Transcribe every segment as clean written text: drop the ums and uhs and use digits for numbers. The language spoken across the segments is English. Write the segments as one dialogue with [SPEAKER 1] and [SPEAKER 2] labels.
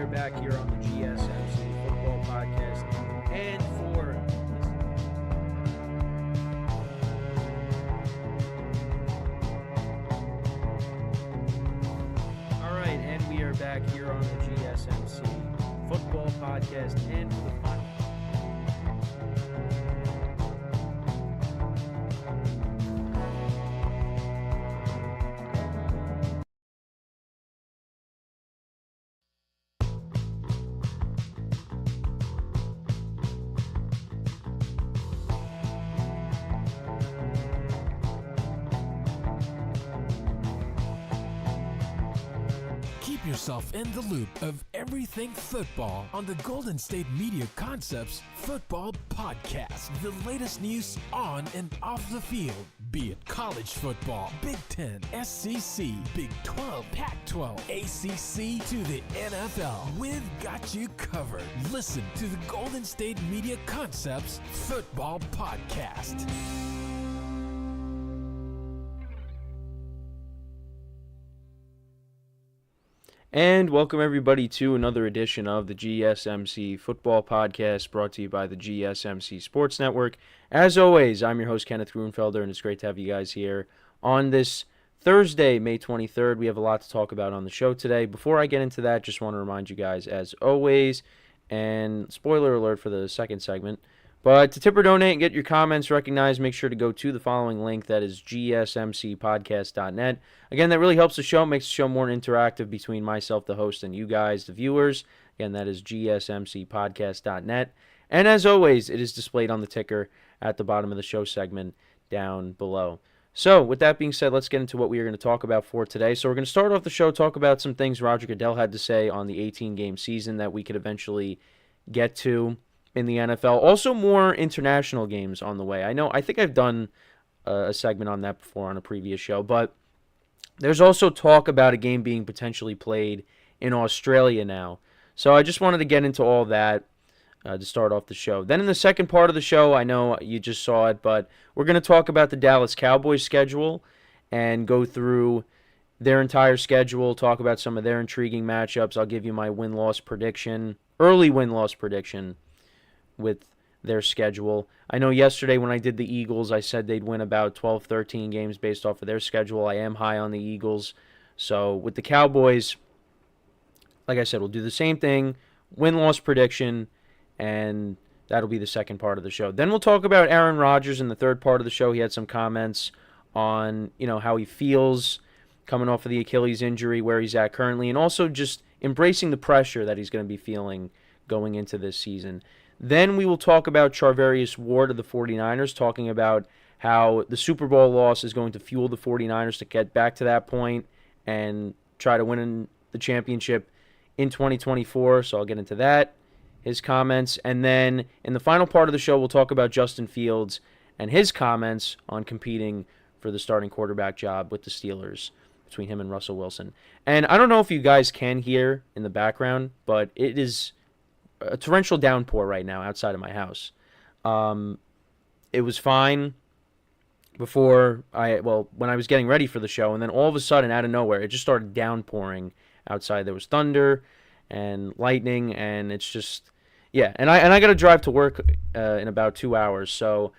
[SPEAKER 1] are back here on the GSMC Football Podcast. And we are back here on the GSMC Football Podcast. And for the final.
[SPEAKER 2] Yourself in the loop of everything football on the Golden State Media Concepts Football Podcast. The latest news on and off the field, be it college football, Big Ten, SEC, Big 12, Pac-12, ACC to the NFL. We've got you covered. Listen to the Golden State Media Concepts Football Podcast.
[SPEAKER 1] And welcome everybody to another edition of the GSMC Football Podcast, brought to you by the GSMC Sports Network. As always, I'm your host, Kenneth Grunfelder, and it's great to have you guys here on this Thursday, May 23rd. We have a lot to talk about on the show today. Before I get into that, just want to remind you guys, as always, and spoiler alert for the second segment, but to tip or donate and get your comments recognized, make sure to go to the following link. That is gsmcpodcast.net. Again, that really helps the show, makes the show more interactive between myself, the host, and you guys, the viewers. Again, that is gsmcpodcast.net. And as always, it is displayed on the ticker at the bottom of the show segment down below. So, with that being said, let's get into what we are going to talk about for today. So, we're going to start off the show, talk about some things Roger Goodell had to say on the 18-game season that we could eventually get to in the NFL. Also, more international games on the way. I think I've done a segment on that before on a previous show, but there's also talk about a game being potentially played in Australia now. So I just wanted to get into all that to start off the show. Then in the second part of the show, I know you just saw it, but we're going to talk about the Dallas Cowboys schedule and go through their entire schedule, talk about some of their intriguing matchups. I'll give you my win-loss prediction, early win-loss prediction with their schedule. I know yesterday when I did the Eagles, I said they'd win about 12, 13 games based off of their schedule. I am high on the Eagles. So with the Cowboys, like I said, we'll do the same thing, win-loss prediction, and that'll be the second part of the show. Then we'll talk about Aaron Rodgers in the third part of the show. He had some comments on, how he feels coming off of the Achilles injury, where he's at currently, and also just embracing the pressure that he's going to be feeling going into this season. Then we will talk about Charvarius Ward of the 49ers, talking about how the Super Bowl loss is going to fuel the 49ers to get back to that point and try to win the championship in 2024. So I'll get into that, his comments. And then in the final part of the show, we'll talk about Justin Fields and his comments on competing for the starting quarterback job with the Steelers between him and Russell Wilson. And I don't know if you guys can hear in the background, but it is a torrential downpour right now outside of my house. It was fine when I was getting ready for the show, and then all of a sudden, out of nowhere, it just started downpouring outside. There was thunder and lightning, and it's just, yeah. And I got to drive to work in about 2 hours, so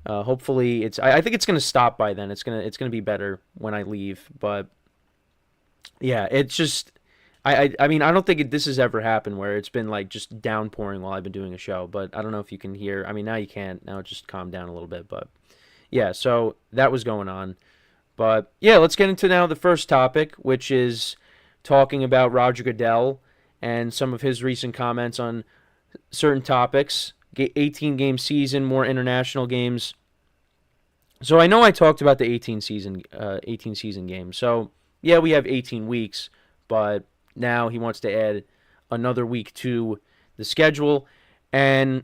[SPEAKER 1] hopefully I think it's going to stop by then. It's gonna be better when I leave, but yeah, it's just. I mean, I don't think this has ever happened where it's been like just downpouring while I've been doing a show, but I don't know if you can hear. I mean, now you can't. Now it just calmed down a little bit, but yeah, so that was going on. But yeah, let's get into now the first topic, which is talking about Roger Goodell and some of his recent comments on certain topics. 18-game season, more international games. So I know I talked about the 18 season games. So yeah, we have 18 weeks, but now he wants to add another week to the schedule. And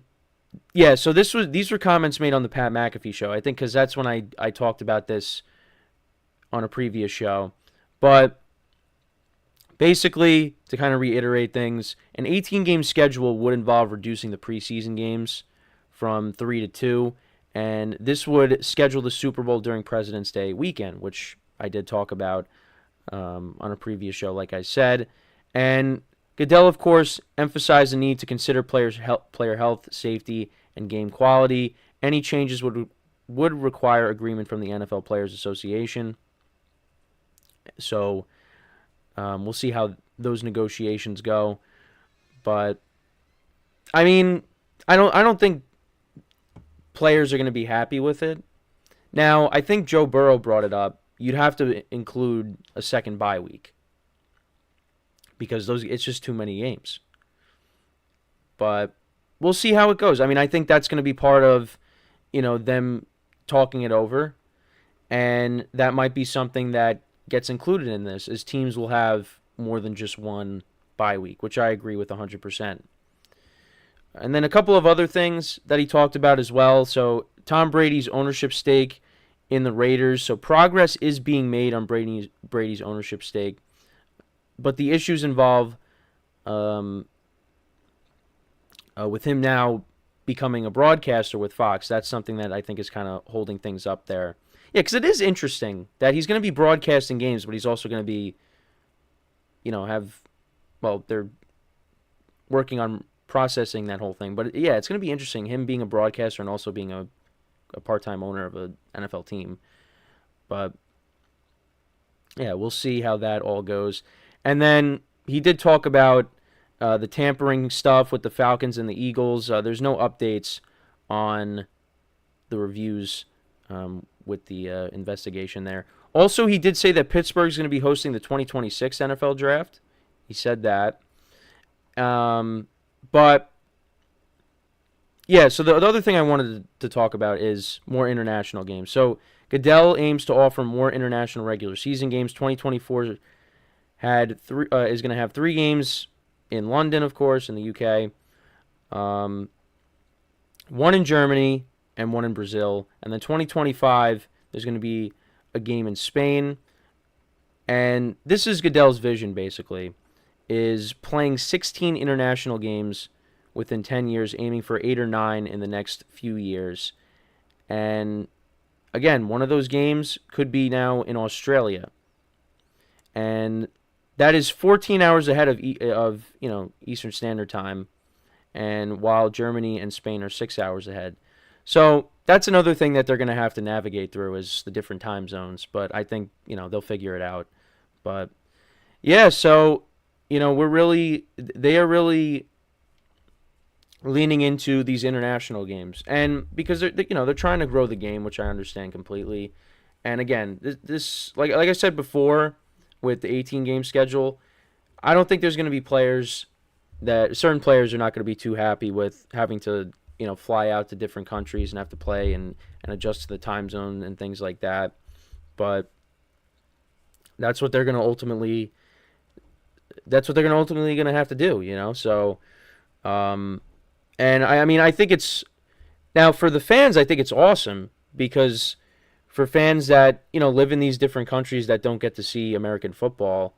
[SPEAKER 1] yeah, so these were comments made on the Pat McAfee show, I think, because that's when I talked about this on a previous show. But basically, to kind of reiterate things, an 18-game schedule would involve reducing the preseason games from 3 to 2, and this would schedule the Super Bowl during President's Day weekend, which I did talk about on a previous show, like I said. And Goodell, of course, emphasized the need to consider player health, safety, and game quality. Any changes would require agreement from the NFL Players Association. So we'll see how those negotiations go. But I mean, I don't think players are going to be happy with it. Now, I think Joe Burrow brought it up. You'd have to include a second bye week because it's just too many games. But we'll see how it goes. I mean, I think that's going to be part of, them talking it over, and that might be something that gets included in this, is teams will have more than just one bye week, which I agree with 100%. And then a couple of other things that he talked about as well. So Tom Brady's ownership stake in the Raiders. So progress is being made on Brady's ownership stake, but the issues involve with him now becoming a broadcaster with Fox. That's something that I think is kind of holding things up there. Yeah, because it is interesting that he's going to be broadcasting games, but he's also going to be, they're working on processing that whole thing. But yeah, it's going to be interesting, him being a broadcaster and also being a part-time owner of an NFL team. But yeah, we'll see how that all goes. And then he did talk about the tampering stuff with the Falcons and the Eagles. There's no updates on the reviews with the investigation there. Also, he did say that Pittsburgh's going to be hosting the 2026 NFL Draft. He said that. But, yeah, so the other thing I wanted to talk about is more international games. So Goodell aims to offer more international regular season games. 2024 is going to have 3 games in London, of course, in the UK. 1 in Germany and 1 in Brazil. And then 2025, there's going to be a game in Spain. And this is Goodell's vision, basically, is playing 16 international games within 10 years, aiming for 8 or 9 in the next few years. And again, one of those games could be now in Australia. And that is 14 hours ahead of Eastern Standard Time, and while Germany and Spain are 6 hours ahead. So that's another thing that they're going to have to navigate through, is the different time zones. But I think they'll figure it out. But yeah, so they are really leaning into these international games, and because they're trying to grow the game, which I understand completely. And again, this like I said before, with the 18-game schedule, I don't think there's going to be certain players are not going to be too happy with having to fly out to different countries and have to play and adjust to the time zone and things like that. But that's what they're going to ultimately going to have to do, So, and I think it's now for the fans. I think it's awesome, because for fans that live in these different countries that don't get to see American football,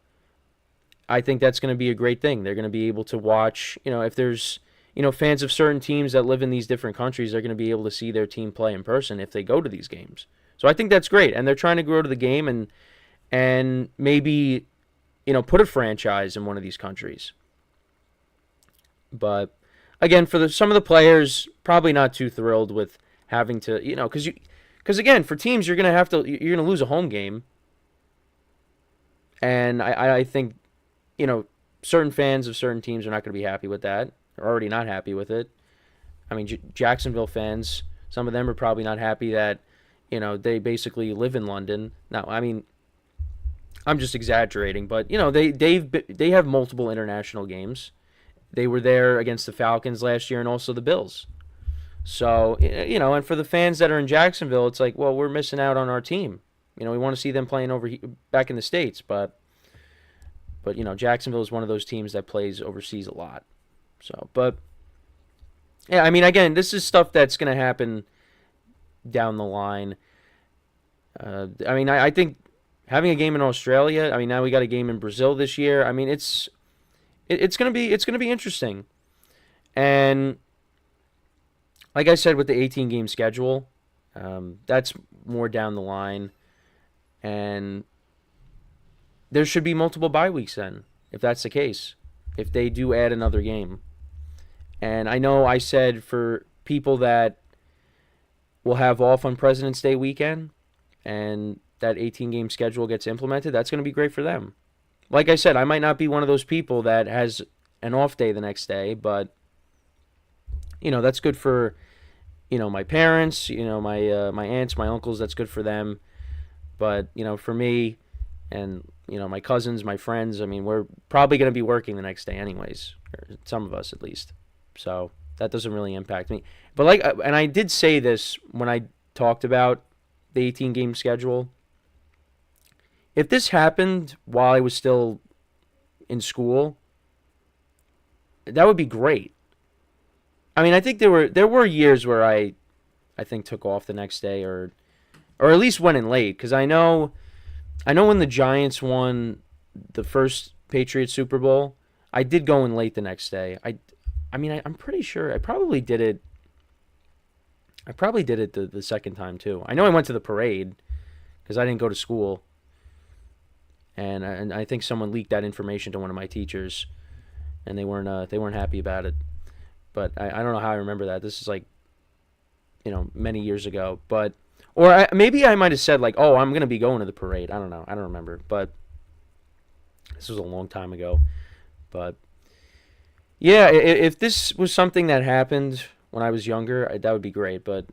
[SPEAKER 1] I think that's going to be a great thing. They're going to be able to watch. If there's fans of certain teams that live in these different countries, they're going to be able to see their team play in person if they go to these games. So I think that's great, and they're trying to grow to the game and maybe put a franchise in one of these countries. But again, for some of the players, probably not too thrilled with having to, because again, for teams, you're going to lose a home game. And I think, certain fans of certain teams are not going to be happy with that. They're already not happy with it. I mean, Jacksonville fans, some of them are probably not happy that, they basically live in London. Now, I mean, I'm just exaggerating, but, they have multiple international games. They were there against the Falcons last year and also the Bills. So, and for the fans that are in Jacksonville, it's like, well, we're missing out on our team. We want to see them playing back in the States, but Jacksonville is one of those teams that plays overseas a lot. So, but yeah, I mean, again, this is stuff that's going to happen down the line. I think having a game in Australia, now we got a game in Brazil this year. I mean, it's going to be interesting. And like I said, with the 18-game schedule, that's more down the line. And there should be multiple bye weeks then, if that's the case. if they do add another game. And I know I said for people that will have off on President's Day weekend and that 18-game schedule gets implemented, that's going to be great for them. Like I said, I might not be one of those people that has an off day the next day, but, that's good for, my parents, my aunts, my uncles, that's good for them. But, for me and, my cousins, my friends, we're probably going to be working the next day anyways, or some of us at least. So that doesn't really impact me. But and I did say this when I talked about the 18-game schedule. If this happened while I was still in school, that would be great. I think there were years where I think took off the next day or at least went in late, because I know when the Giants won the first Patriots Super Bowl, I did go in late the next day. I'm pretty sure I probably did it. I probably did it the second time too. I know I went to the parade because I didn't go to school, and I think someone leaked that information to one of my teachers, and they weren't happy about it. But I don't know how I remember that. This is many years ago. But maybe I might have said oh, I'm gonna be going to the parade. I don't know. I don't remember. But this was a long time ago. But yeah, if this was something that happened when I was younger, that would be great. But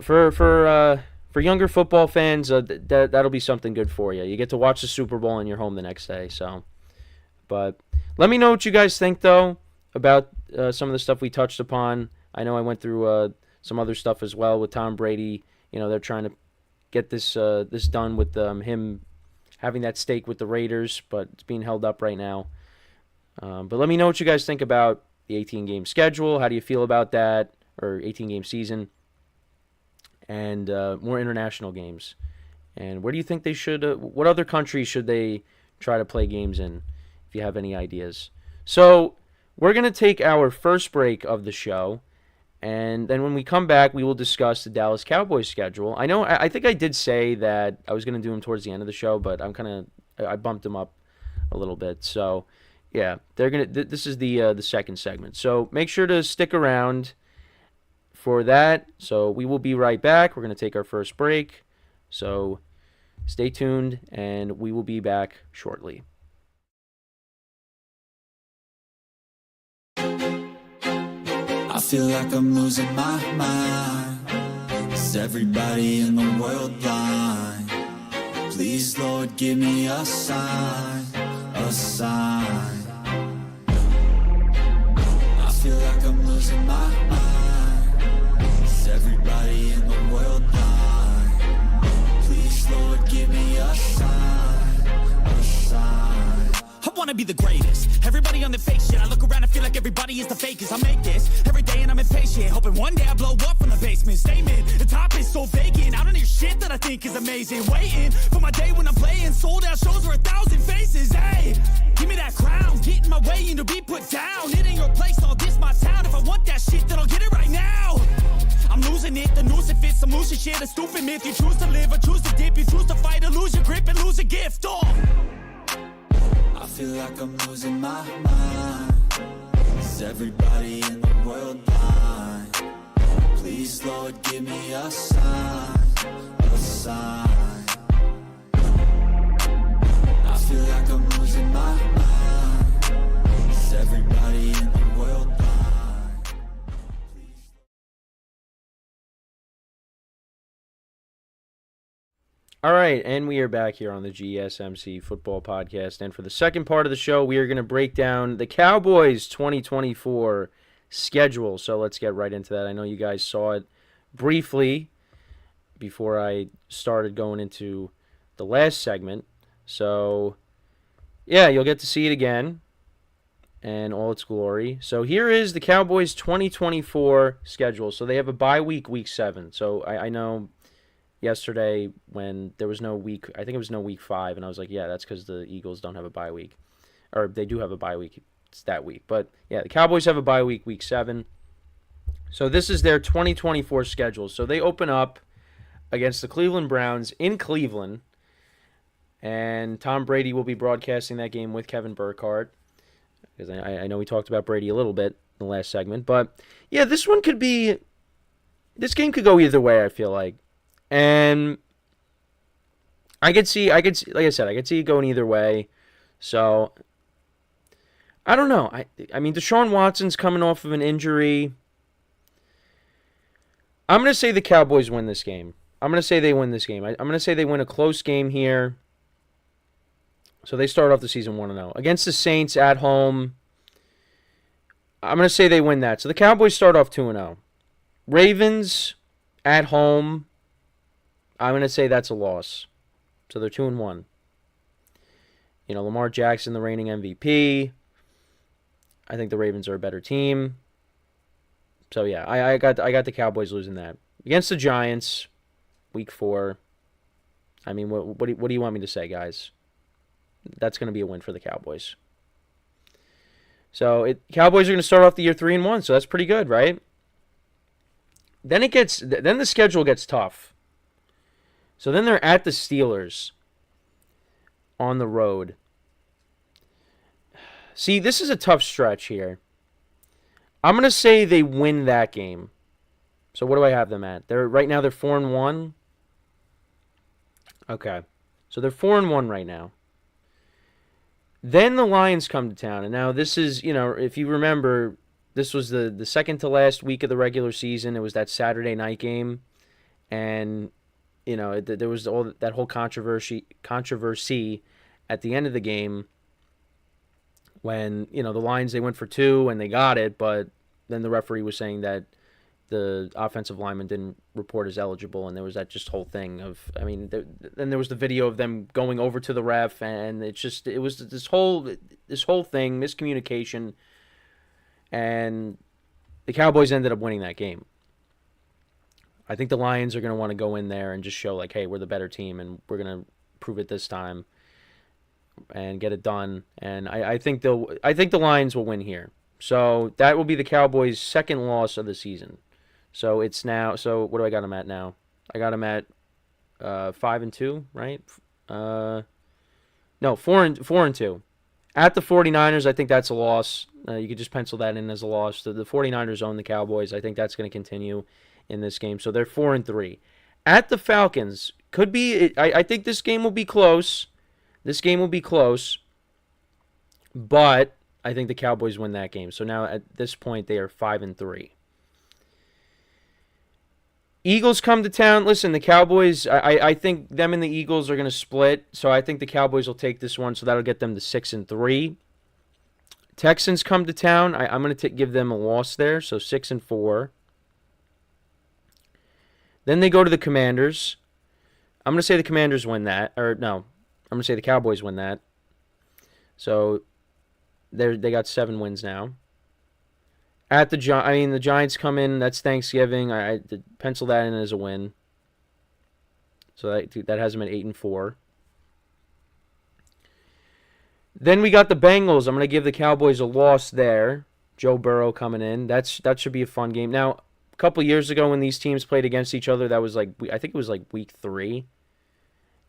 [SPEAKER 1] for younger football fans, that'll be something good for you. You get to watch the Super Bowl and you're home the next day. So, but let me know what you guys think though about some of the stuff we touched upon. I know I went through some other stuff as well with Tom Brady. They're trying to get this done with him having that stake with the Raiders, but it's being held up right now. But let me know what you guys think about the 18-game schedule. How do you feel about that? Or 18-game season. And more international games. And where do you think they should... what other countries should they try to play games in? If you have any ideas. So, we're going to take our first break of the show. And then when we come back, we will discuss the Dallas Cowboys schedule. I think I did say that I was going to do them towards the end of the show, but I bumped them up a little bit. So... yeah, this is the second segment. So make sure to stick around for that. So we will be right back. We're going to take our first break. So stay tuned, and we will be back shortly.
[SPEAKER 3] I feel like I'm losing my mind. Is everybody in the world blind? Please, Lord, give me a sign, a sign. I feel like I'm losing my mind. Is everybody in the world blind? Please, Lord, give me a sign, a sign.
[SPEAKER 4] I wanna be the greatest. Everybody on the fake shit. I look around and feel like everybody is the fakest. I make this every day and I'm impatient, hoping one day I blow up from the basement. Statement, the top is so vacant. I don't hear shit that I think is amazing. Waiting for my day when I'm playing sold out shows with 1,000 faces. Hey, give me that crown, get in my way and to be put down. It ain't your place, all this my town. If I want that shit, then I'll get it right now. I'm losing it, the noose it fits. I'm losing shit, a stupid myth. You choose to live or choose to dip. You choose to fight or lose your grip and lose a gift.
[SPEAKER 3] I feel like I'm losing my mind. Is everybody in the world blind? Please, Lord, give me a sign, a sign. I feel like I'm losing my mind. Is everybody in the world blind?
[SPEAKER 1] All right, and we are back here on the GSMC Football Podcast. And for the second part of the show, we are going to break down the Cowboys 2024 schedule. So let's get right into that. I know you guys saw it briefly before I started going into the last segment. So, yeah, you'll get to see it again and all its glory. So here is the Cowboys 2024 schedule. So they have a bye week, week 7. So I know... yesterday when there was no week, I think it was no week 5, and I was like, yeah, that's because the Eagles don't have a bye week. Or they do have a bye week. It's that week. But, yeah, the Cowboys have a bye week, week 7. So this is their 2024 schedule. So they open up against the Cleveland Browns in Cleveland, and Tom Brady will be broadcasting that game with Kevin Burkhardt. because I know we talked about Brady a little bit in the last segment. But, yeah, this game could go either way, I feel like. And I could see, like I said, I could see it going either way. So, I don't know. I mean, Deshaun Watson's coming off of an injury. I'm going to say the Cowboys win this game. I'm going to say they win this game. I'm going to say they win a close game here. So they start off the season 1-0. Against the Saints at home, I'm going to say they win that. So the Cowboys start off 2-0. Ravens at home, I'm going to say that's a loss. So they're 2-1. You know, Lamar Jackson, the reigning MVP. I think the Ravens are a better team. So yeah, I got the Cowboys losing that. Against the Giants, week 4. I mean, what do you want me to say, guys? That's going to be a win for the Cowboys. So Cowboys are going to start off the year 3-1, so that's pretty good, right? Then the schedule gets tough. So then they're at the Steelers on the road. See, this is a tough stretch here. I'm going to say they win that game. So what do I have them at? Right now they're 4-1. Okay. So they're 4-1 right now. Then the Lions come to town. And now this is, if you remember, this was the second to last week of the regular season. It was that Saturday night game. And, there was all that whole controversy at the end of the game when, the Lions, they went for 2 and they got it. But then the referee was saying that the offensive lineman didn't report as eligible, and there was that just whole thing of, then there was the video of them going over to the ref, and it was this whole thing, miscommunication, and the Cowboys ended up winning that game. I think the Lions are going to want to go in there and just show, like, hey, we're the better team, and we're going to prove it this time and get it done, and I think the Lions will win here. So that will be the Cowboys' second loss of the season. So it's now. So what do I got them at now? I got them at 5-2, right? No, 4-2. At the 49ers, I think that's a loss. You could just pencil that in as a loss. The 49ers own the Cowboys. I think that's going to continue in this game. So they're 4-3. At the Falcons, could be. I think this game will be close. But I think the Cowboys win that game. So now at this point, they are 5-3. Eagles come to town. Listen, the Cowboys, I think them and the Eagles are going to split. So I think the Cowboys will take this one. So that'll get them to 6-3. Texans come to town. I'm going to give them a loss there. So 6-4. Then they go to the Commanders. I'm going to say the Commanders win that. Or no, I'm going to say the Cowboys win that. So they got 7 wins now. At the Giants come in. That's Thanksgiving. I pencil that in as a win. So that has them at 8-4. Then we got the Bengals. I'm going to give the Cowboys a loss there. Joe Burrow coming in. That should be a fun game. Now, a couple years ago when these teams played against each other, that was I think it was like week 3,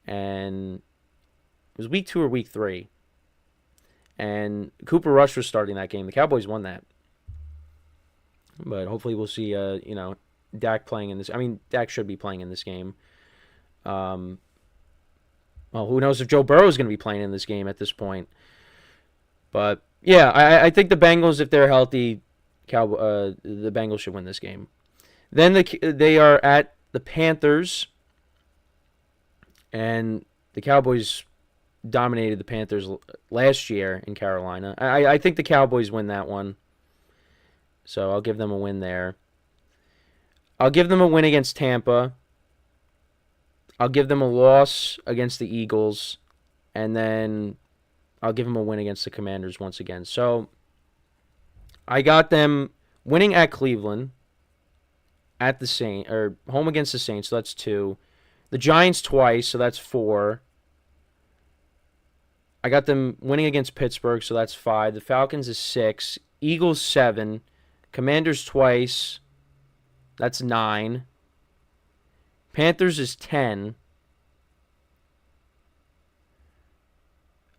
[SPEAKER 1] and it was week 2 or week 3. And Cooper Rush was starting that game. The Cowboys won that. But hopefully we'll see, Dak playing in this. Dak should be playing in this game. Well, who knows if Joe Burrow is going to be playing in this game at this point. But, yeah, I think the Bengals, if they're healthy, the Bengals should win this game. Then they are at the Panthers. And the Cowboys dominated the Panthers last year in Carolina. I think the Cowboys win that one. So I'll give them a win there. I'll give them a win against Tampa. I'll give them a loss against the Eagles. And then I'll give them a win against the Commanders once again. So I got them winning at Cleveland, at the Saints, or home against the Saints, so that's 2. The Giants twice, so that's 4. I got them winning against Pittsburgh, so that's 5. The Falcons is 6. Eagles 7. Commanders twice. That's 9. Panthers is 10.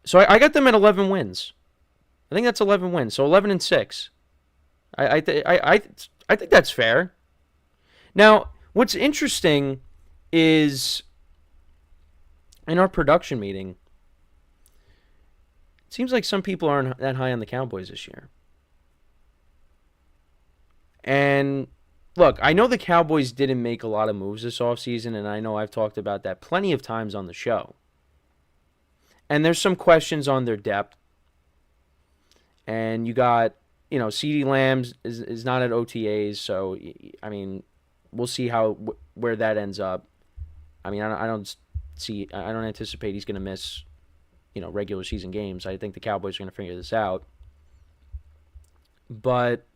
[SPEAKER 1] So I got them at 11 wins. I think that's 11 wins. So 11-6. I think that's fair. Now, what's interesting is in our production meeting, it seems like some people aren't that high on the Cowboys this year. And look, I know the Cowboys didn't make a lot of moves this offseason, and I know I've talked about that plenty of times on the show. And there's some questions on their depth. And you got, CeeDee Lamb is not at OTAs, so, I mean, we'll see where that ends up. I mean, I don't anticipate he's going to miss, regular season games. I think the Cowboys are going to figure this out. But,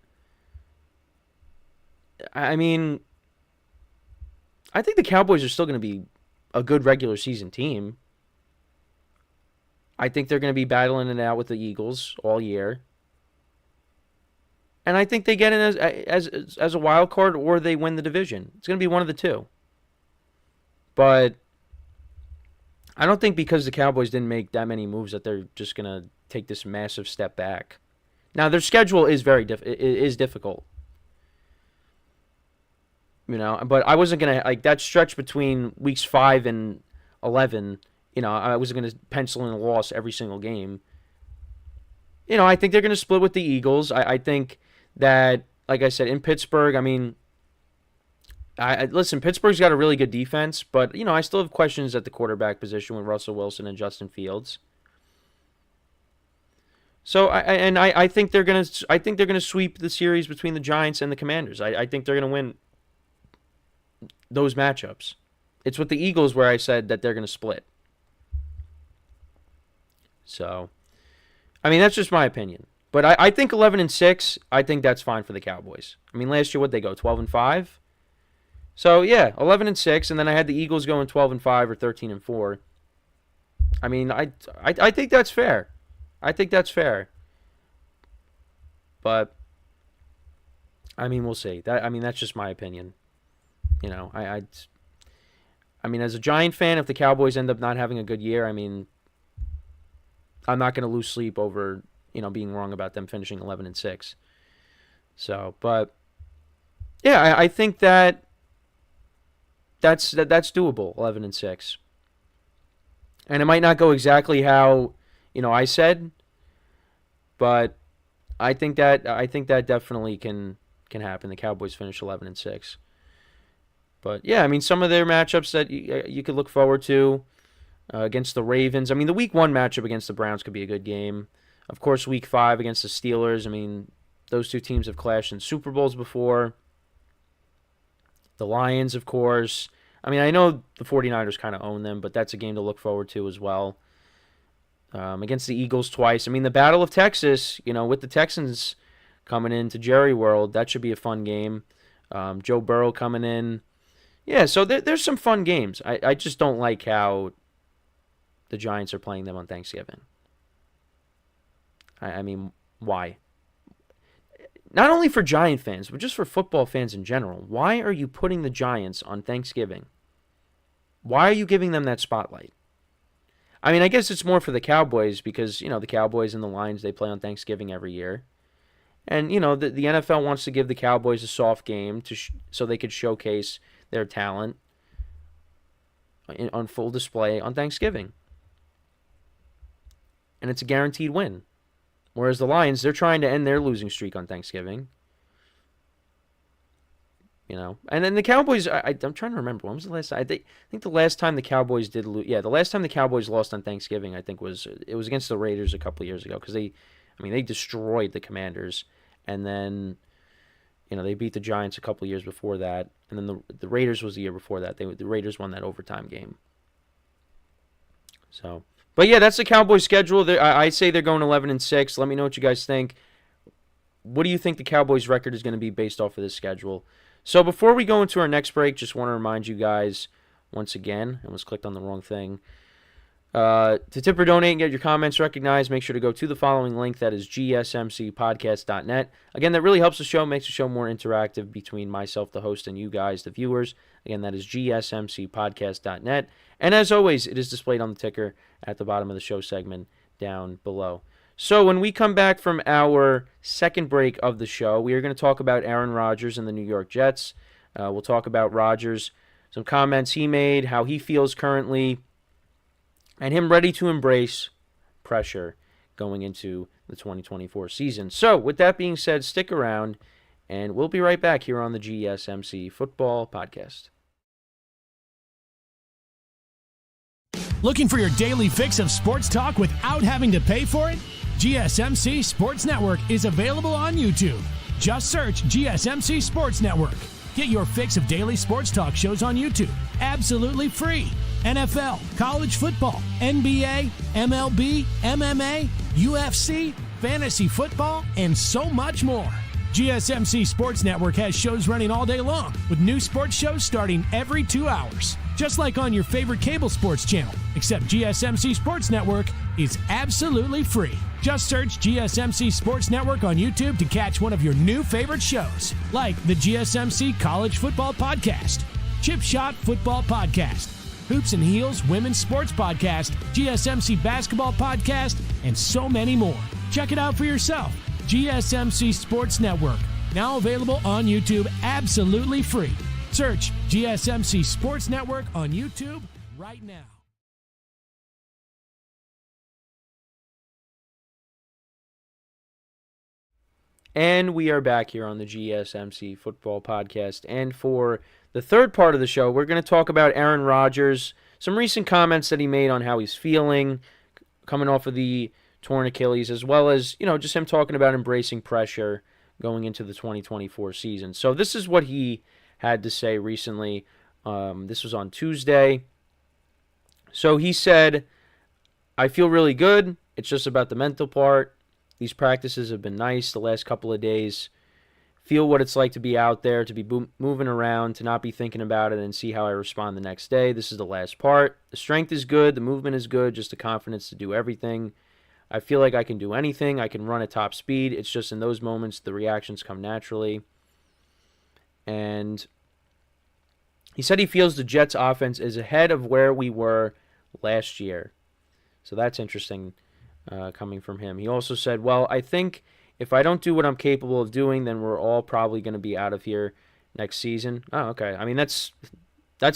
[SPEAKER 1] I mean, I think the Cowboys are still going to be a good regular season team. I think they're going to be battling it out with the Eagles all year. And I think they get in as a wild card or they win the division. It's going to be one of the two. But I don't think because the Cowboys didn't make that many moves that they're just going to take this massive step back. Now, their schedule is is difficult. But I wasn't going to, that stretch between weeks 5 and 11, I wasn't going to pencil in a loss every single game. I think they're going to split with the Eagles. I think that, like I said, in Pittsburgh, I mean, listen, Pittsburgh's got a really good defense, but, I still have questions at the quarterback position with Russell Wilson and Justin Fields. So, I think they're going to sweep the series between the Giants and the Commanders. I think they're going to win those matchups. It's with the Eagles where I said that they're going to split. So, I mean, that's just my opinion. But I think 11-6, I think that's fine for the Cowboys. I mean, last year, what'd they go, 12-5? So, yeah, 11-6, and then I had the Eagles going 12-5 or 13-4. I mean, I think that's fair. I think that's fair. But, I mean, we'll see. That's just my opinion. I mean, as a Giant fan, if the Cowboys end up not having a good year, I mean, I'm not going to lose sleep over, being wrong about them finishing 11-6. So, but yeah, I think that's doable, 11-6. And it might not go exactly how, I said, but I think that definitely can happen. The Cowboys finish 11-6. But yeah, I mean, some of their matchups that you could look forward to against the Ravens. I mean, the Week 1 matchup against the Browns could be a good game. Of course, Week 5 against the Steelers. I mean, those two teams have clashed in Super Bowls before. The Lions, of course. I mean, I know the 49ers kind of own them, but that's a game to look forward to as well. Against the Eagles twice. I mean, the Battle of Texas, with the Texans coming into Jerry World, that should be a fun game. Joe Burrow coming in. Yeah, so there's some fun games. I just don't like how the Giants are playing them on Thanksgiving. I mean, why? Not only for Giant fans, but just for football fans in general. Why are you putting the Giants on Thanksgiving? Why are you giving them that spotlight? I mean, I guess it's more for the Cowboys because, the Cowboys and the Lions, they play on Thanksgiving every year. And, the NFL wants to give the Cowboys a soft game so they could showcase their talent on full display on Thanksgiving. And it's a guaranteed win. Whereas the Lions, they're trying to end their losing streak on Thanksgiving. And then the Cowboys, I'm trying to remember. When was the last time? I think the last time the Cowboys did lose. Yeah, the last time the Cowboys lost on Thanksgiving, I think it was against the Raiders a couple of years ago. Because they destroyed the Commanders. And then, they beat the Giants a couple of years before that. And then the Raiders was the year before that. The Raiders won that overtime game. So, but yeah, that's the Cowboys' schedule. I say they're going 11-6. Let me know what you guys think. What do you think the Cowboys' record is going to be based off of this schedule? So before we go into our next break, just want to remind you guys once again, I almost clicked on the wrong thing. To tip or donate and get your comments recognized, make sure to go to the following link. That is GSMCpodcast.net. Again, that really helps the show, makes the show more interactive between myself, the host, and you guys, the viewers. Again, that is GSMCpodcast.net. And as always, it is displayed on the ticker at the bottom of the show segment down below. So when we come back from our second break of the show, we are going to talk about Aaron Rodgers and the New York Jets. We'll talk about Rodgers, some comments he made, how he feels currently, and him ready to embrace pressure going into the 2024 season. So with that being said, stick around, and we'll be right back here on the GSMC Football Podcast.
[SPEAKER 2] Looking for your daily fix of sports talk without having to pay for it? GSMC Sports Network is available on YouTube. Just search GSMC Sports Network. Get your fix of daily sports talk shows on YouTube, absolutely free. NFL, college football, NBA, MLB, MMA, UFC, fantasy football, and so much more. GSMC Sports Network has shows running all day long, with new sports shows starting every 2 hours. Just like on your favorite cable sports channel, except GSMC Sports Network is absolutely free. Just search GSMC Sports Network on YouTube to catch one of your new favorite shows, like the GSMC College Football Podcast, Chip Shot Football Podcast, Hoops and Heels Women's Sports Podcast, GSMC Basketball Podcast, and so many more. Check it out for yourself. GSMC Sports Network, now available on YouTube absolutely free. Search GSMC Sports Network on YouTube right now.
[SPEAKER 1] And we are back here on the GSMC Football Podcast. And for the third part of the show, we're going to talk about Aaron Rodgers, some recent comments that he made on how he's feeling coming off of the torn Achilles, as well as, just him talking about embracing pressure going into the 2024 season. So this is what he had to say recently. This was on Tuesday. So he said, "I feel really good. It's just about the mental part. These practices have been nice the last couple of days. Feel what it's like to be out there, to be moving around, to not be thinking about it, and see how I respond the next day. This is the last part. The strength is good. The movement is good. Just the confidence to do everything. I feel like I can do anything. I can run at top speed. It's just in those moments the reactions come naturally." And he said he feels the Jets' offense is ahead of where we were last year. So that's interesting coming from him. He also said, "Well, I think if I don't do what I'm capable of doing, then we're all probably going to be out of here next season." Oh, okay. I mean, that's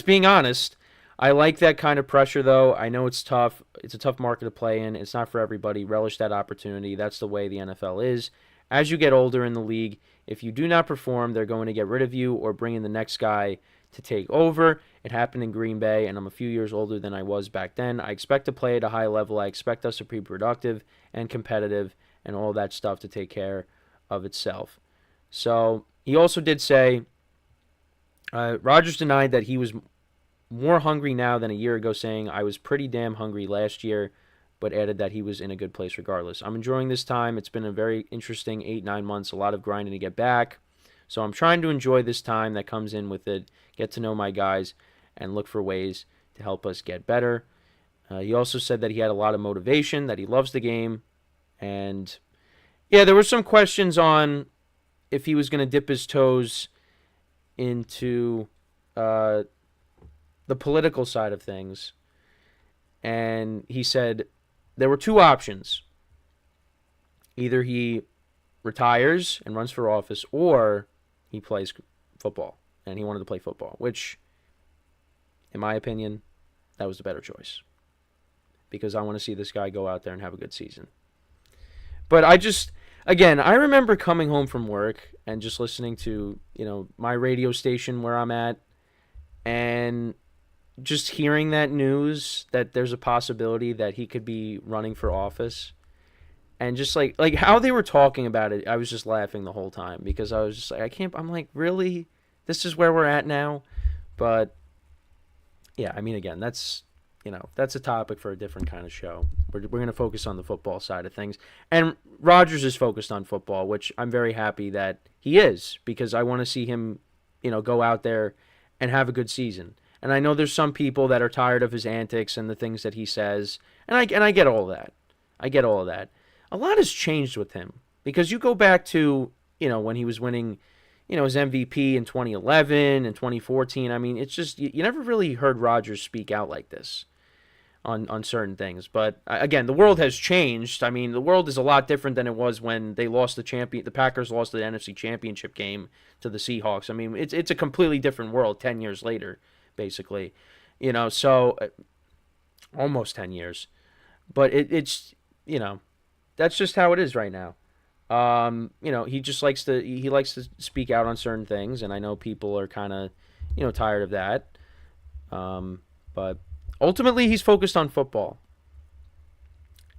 [SPEAKER 1] being honest. I like that kind of pressure, though. I know it's tough. It's a tough market to play in. It's not for everybody. Relish that opportunity. That's the way the NFL is. As you get older in the league, if you do not perform, they're going to get rid of you or bring in the next guy to take over. It happened in Green Bay, and I'm a few years older than I was back then. I expect to play at a high level. I expect us to be productive and competitive and all that stuff to take care of itself. So he also did say, Rodgers denied that he was more hungry now than a year ago, saying, "I was pretty damn hungry last year," but added that he was in a good place regardless. "I'm enjoying this time. It's been a very interesting 8-9 months, a lot of grinding to get back. So I'm trying to enjoy this time that comes in with it, get to know my guys, and look for ways to help us get better." He also said that he had a lot of motivation, that he loves the game. And, yeah, there were some questions on if he was going to dip his toes into the political side of things. And he said there were two options. Either he retires and runs for office, or he plays football. And he wanted to play football, which, in my opinion, that was the better choice. Because I want to see this guy go out there and have a good season. But I remember coming home from work and just listening to, my radio station where I'm at, and just hearing that news that there's a possibility that he could be running for office. And just like how they were talking about it, I was just laughing the whole time, because I was just like, I'm like, really? This is where we're at now? But yeah, I mean, again, that's a topic for a different kind of show. We're going to focus on the football side of things. And Rodgers is focused on football, which I'm very happy that he is, because I want to see him, go out there and have a good season. And I know there's some people that are tired of his antics and the things that he says. And I get all that. I get all of that. A lot has changed with him, because you go back to, when he was winning, his MVP in 2011 and 2014. I mean, it's just, you never really heard Rodgers speak out like this. on certain things. But again, the world has changed. I mean, the world is a lot different than it was when they lost the Packers lost the NFC Championship game to the Seahawks. I mean, it's a completely different world 10 years later, basically. So almost 10 years. But it's that's just how it is right now. He just likes to speak out on certain things, and I know people are kind of, tired of that. But ultimately, he's focused on football.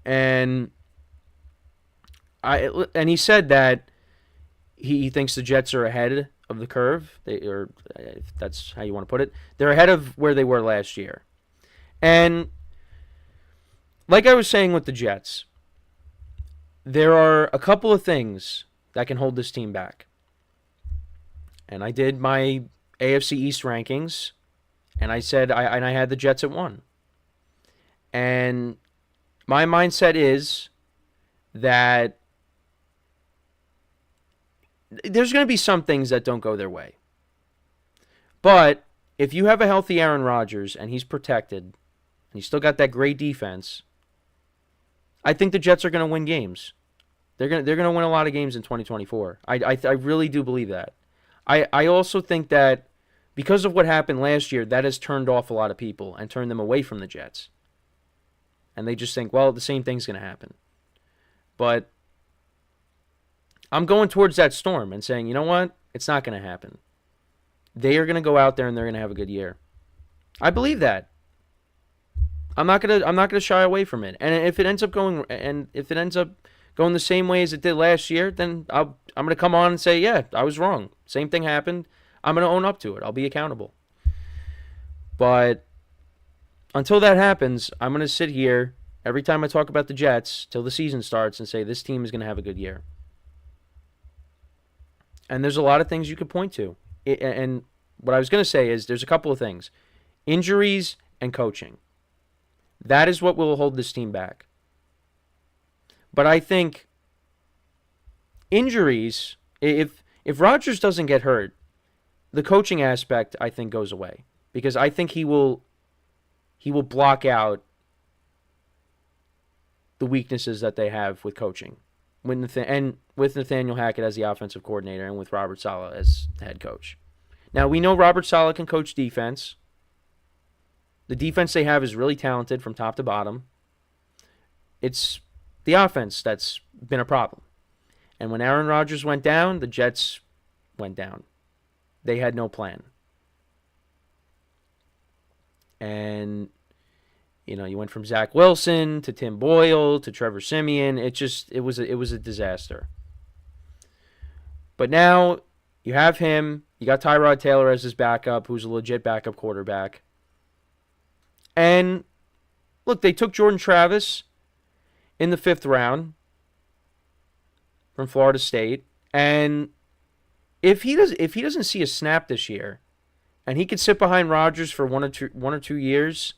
[SPEAKER 1] And he said that he thinks the Jets are ahead of the curve. Or if that's how you want to put it. They're ahead of where they were last year. And like I was saying with the Jets, there are a couple of things that can hold this team back. And I did my AFC East rankings, and I said I had the Jets at 1. And my mindset is that there's going to be some things that don't go their way. But if you have a healthy Aaron Rodgers and he's protected, and he's still got that great defense, I think the Jets are going to win games. They're going to win a lot of games in 2024. I really do believe that. I also think that because of what happened last year, that has turned off a lot of people and turned them away from the Jets. And they just think, well, the same thing's going to happen. But I'm going towards that storm and saying, you know what? It's not going to happen. They are going to go out there and they're going to have a good year. I believe that. I'm not gonna shy away from it. And if it ends up going the same way as it did last year, then I'm gonna come on and say, yeah, I was wrong. Same thing happened. I'm gonna own up to it. I'll be accountable. But until that happens, I'm gonna sit here every time I talk about the Jets till the season starts and say this team is gonna have a good year. And there's a lot of things you could point to. And what I was gonna say is there's a couple of things: injuries and coaching. That is what will hold this team back. But I think injuries, if Rodgers doesn't get hurt, the coaching aspect, I think, goes away. Because I think he will block out the weaknesses that they have with coaching. And with Nathaniel Hackett as the offensive coordinator and with Robert Saleh as the head coach. Now, we know Robert Saleh can coach defense. The defense they have is really talented from top to bottom. It's the offense that's been a problem. And when Aaron Rodgers went down, the Jets went down. They had no plan. And, you went from Zach Wilson to Tim Boyle to Trevor Siemian. It was a disaster. But now you have him. You got Tyrod Taylor as his backup, who's a legit backup quarterback. And look, they took Jordan Travis in the 5th round from Florida State. And if he doesn't see a snap this year, and he could sit behind Rodgers for one or two years,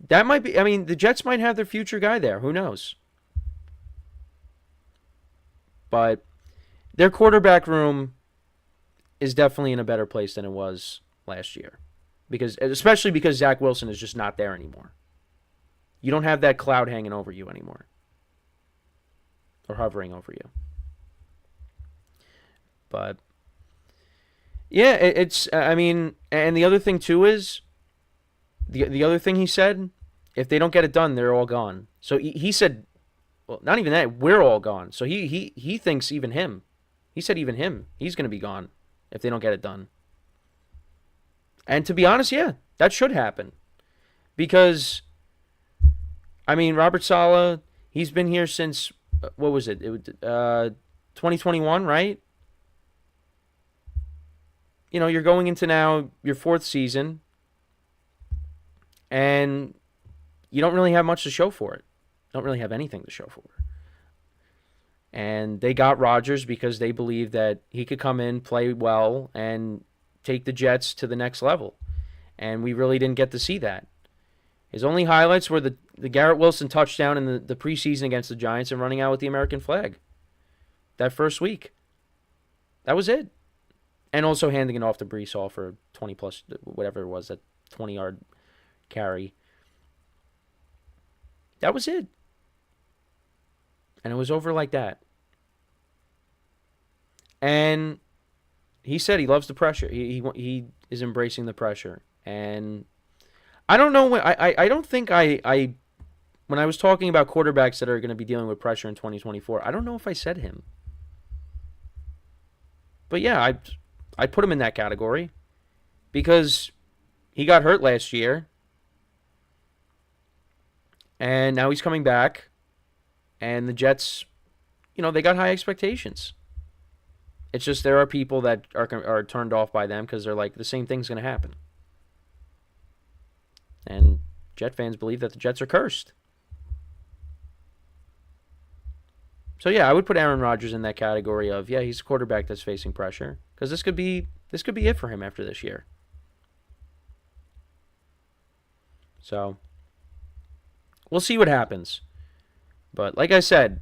[SPEAKER 1] that might be. I mean, the Jets might have their future guy there. Who knows? But their quarterback room is definitely in a better place than it was last year. Especially because Zach Wilson is just not there anymore. You don't have that cloud hanging over you anymore. Or hovering over you. But, yeah, and the other thing too is, the other thing he said, if they don't get it done, they're all gone. So he said, well, not even that, we're all gone. So he thinks even him. He said even him, he's going to be gone if they don't get it done. And to be honest, yeah, that should happen. Because, Robert Saleh, he's been here since, what was it? It was 2021, right? You're going into now your 4th season, and you don't really have much to show for it. Don't really have anything to show for it. And they got Rodgers because they believed that he could come in, play well, and take the Jets to the next level. And we really didn't get to see that. His only highlights were the Garrett Wilson touchdown in the preseason against the Giants and running out with the American flag. That first week. That was it. And also handing it off to Breece Hall for 20 plus, whatever it was, that 20-yard carry. That was it. And it was over like that. And he said he loves the pressure. He is embracing the pressure. And I don't know when I don't think I when I was talking about quarterbacks that are going to be dealing with pressure in 2024, I don't know if I said him. But yeah, I put him in that category because he got hurt last year. And now he's coming back. And the Jets, they got high expectations. It's just there are people that are turned off by them because they're like, the same thing's going to happen. And Jet fans believe that the Jets are cursed. So yeah, I would put Aaron Rodgers in that category of, yeah, he's a quarterback that's facing pressure. Because this could be it for him after this year. So we'll see what happens. But like I said,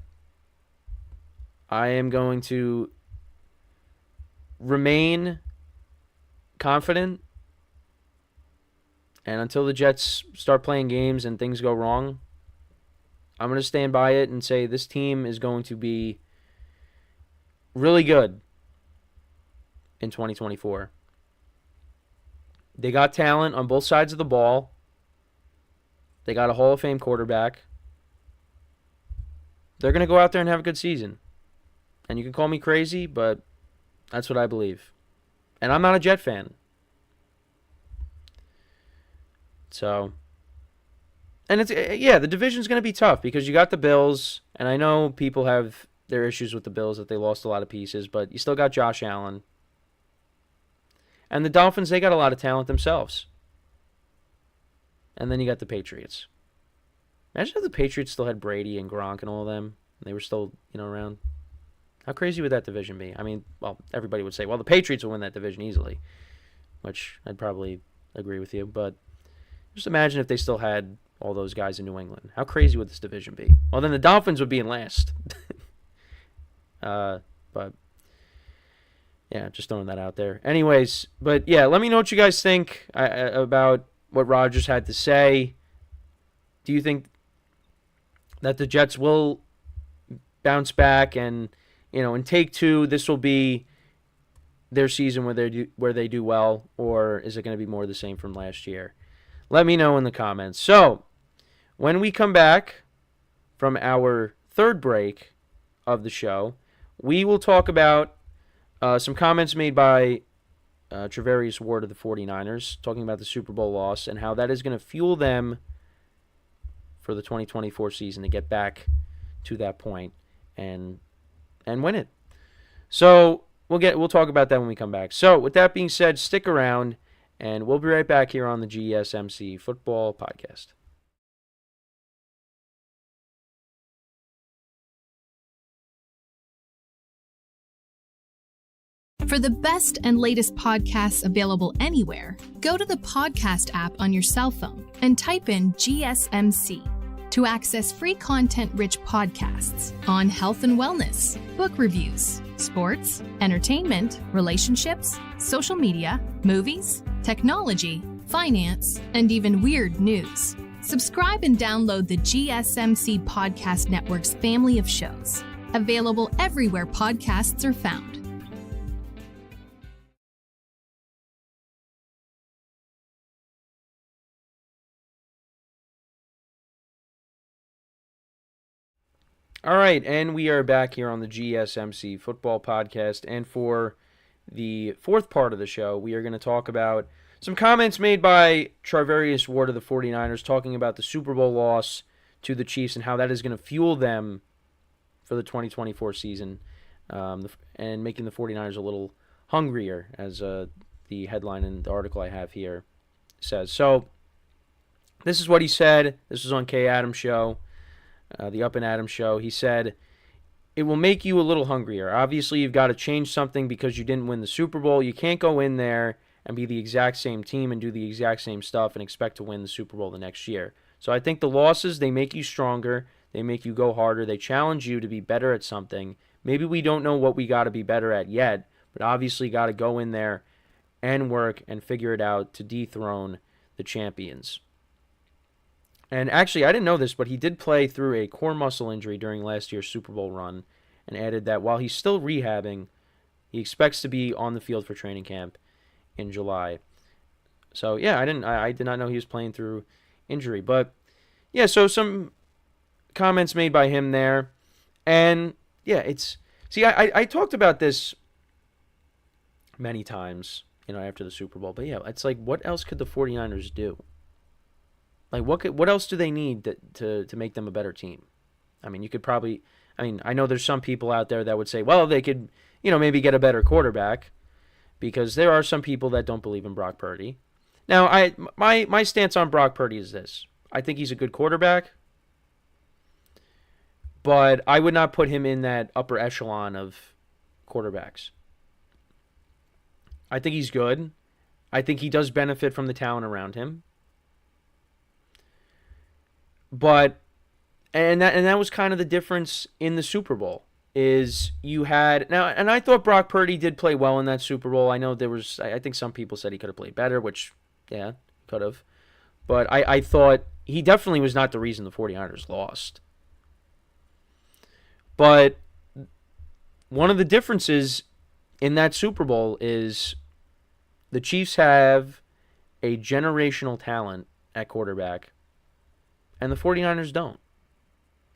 [SPEAKER 1] I am going to remain confident. And until the Jets start playing games and things go wrong, I'm going to stand by it and say this team is going to be really good in 2024. They got talent on both sides of the ball. They got a Hall of Fame quarterback. They're going to go out there and have a good season. And you can call me crazy, but that's what I believe. And I'm not a Jet fan. So, and the division's going to be tough because you got the Bills, and I know people have their issues with the Bills that they lost a lot of pieces, but you still got Josh Allen. And the Dolphins, they got a lot of talent themselves. And then you got the Patriots. Imagine if the Patriots still had Brady and Gronk and all of them, and they were still, around. How crazy would that division be? I mean, well, everybody would say, well, the Patriots will win that division easily, which I'd probably agree with you, but just imagine if they still had all those guys in New England. How crazy would this division be? Well, then the Dolphins would be in last. But, yeah, just throwing that out there. Anyways, but, yeah, let me know what you guys think about what Rodgers had to say. Do you think that the Jets will bounce back and, in take two, this will be their season where they do well, or is it going to be more the same from last year? Let me know in the comments. So, when we come back from our third break of the show, we will talk about some comments made by Travarius Ward of the 49ers, talking about the Super Bowl loss and how that is going to fuel them for the 2024 season to get back to that point and win it. So, we'll talk about that when we come back. So, with that being said, stick around. And we'll be right back here on the GSMC Football Podcast.
[SPEAKER 5] For the best and latest podcasts available anywhere, go to the podcast app on your cell phone and type in GSMC to access free content-rich podcasts on health and wellness, book reviews, sports, entertainment, relationships, social media, movies, technology, finance, and even weird news. Subscribe and download the GSMC Podcast Network's family of shows, available everywhere podcasts are found.
[SPEAKER 1] All right, and we are back here on the GSMC Football Podcast, and for the fourth part of the show, we are going to talk about some comments made by Travarius Ward of the 49ers talking about the Super Bowl loss to the Chiefs and how that is going to fuel them for the 2024 season and making the 49ers a little hungrier, as the headline in the article I have here says. So, this is what he said. This was on Kay Adams' show, the Up and Adams show. He said, "It will make you a little hungrier. Obviously, you've got to change something because you didn't win the Super Bowl. You can't go in there and be the exact same team and do the exact same stuff and expect to win the Super Bowl the next year. So I think the losses, they make you stronger. They make you go harder. They challenge you to be better at something. Maybe we don't know what we got to be better at yet, but obviously got to go in there and work and figure it out to dethrone the champions." And actually, I didn't know this, but he did play through a core muscle injury during last year's Super Bowl run, and added that while he's still rehabbing, he expects to be on the field for training camp in July. So yeah, I did not know he was playing through injury. But yeah, so some comments made by him there. And yeah, I talked about this many times, after the Super Bowl. But yeah, it's like, what else could the 49ers do? Like, what else do they need to make them a better team? I mean, I know there's some people out there that would say, well, they could, maybe get a better quarterback, because there are some people that don't believe in Brock Purdy. Now, my stance on Brock Purdy is this. I think he's a good quarterback, but I would not put him in that upper echelon of quarterbacks. I think he's good. I think he does benefit from the talent around him. But that was kind of the difference in the Super Bowl, is you had now, and I thought Brock Purdy did play well in that Super Bowl. I know I think some people said he could have played better, which yeah, could have. But I thought he definitely was not the reason the 49ers lost. But one of the differences in that Super Bowl is the Chiefs have a generational talent at quarterback, and the 49ers don't.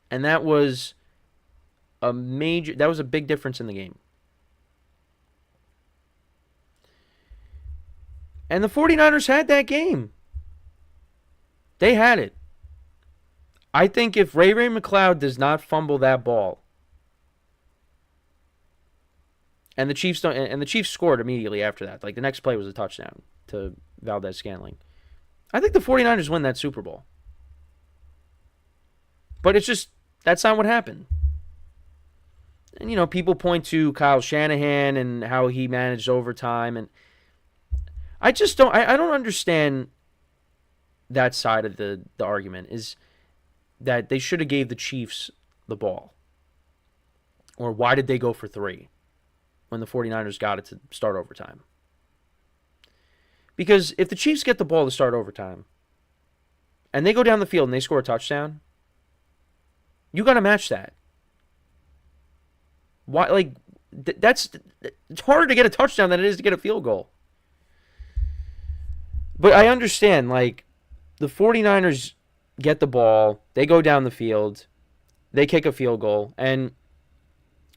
[SPEAKER 1] And that was a big difference in the game. And the 49ers had that game. They had it. I think if Ray McCloud does not fumble that ball, and the Chiefs scored immediately after that. Like, the next play was a touchdown to Valdez-Scantling. I think the 49ers win that Super Bowl. But that's not what happened. And, people point to Kyle Shanahan and how he managed overtime. And I just don't understand that side of the argument, is that they should have gave the Chiefs the ball. Or why did they go for 3 when the 49ers got it to start overtime? Because if the Chiefs get the ball to start overtime, and they go down the field and they score a touchdown, you got to match that. Why? Like, it's harder to get a touchdown than it is to get a field goal. But I understand, like, the 49ers get the ball, they go down the field, they kick a field goal, and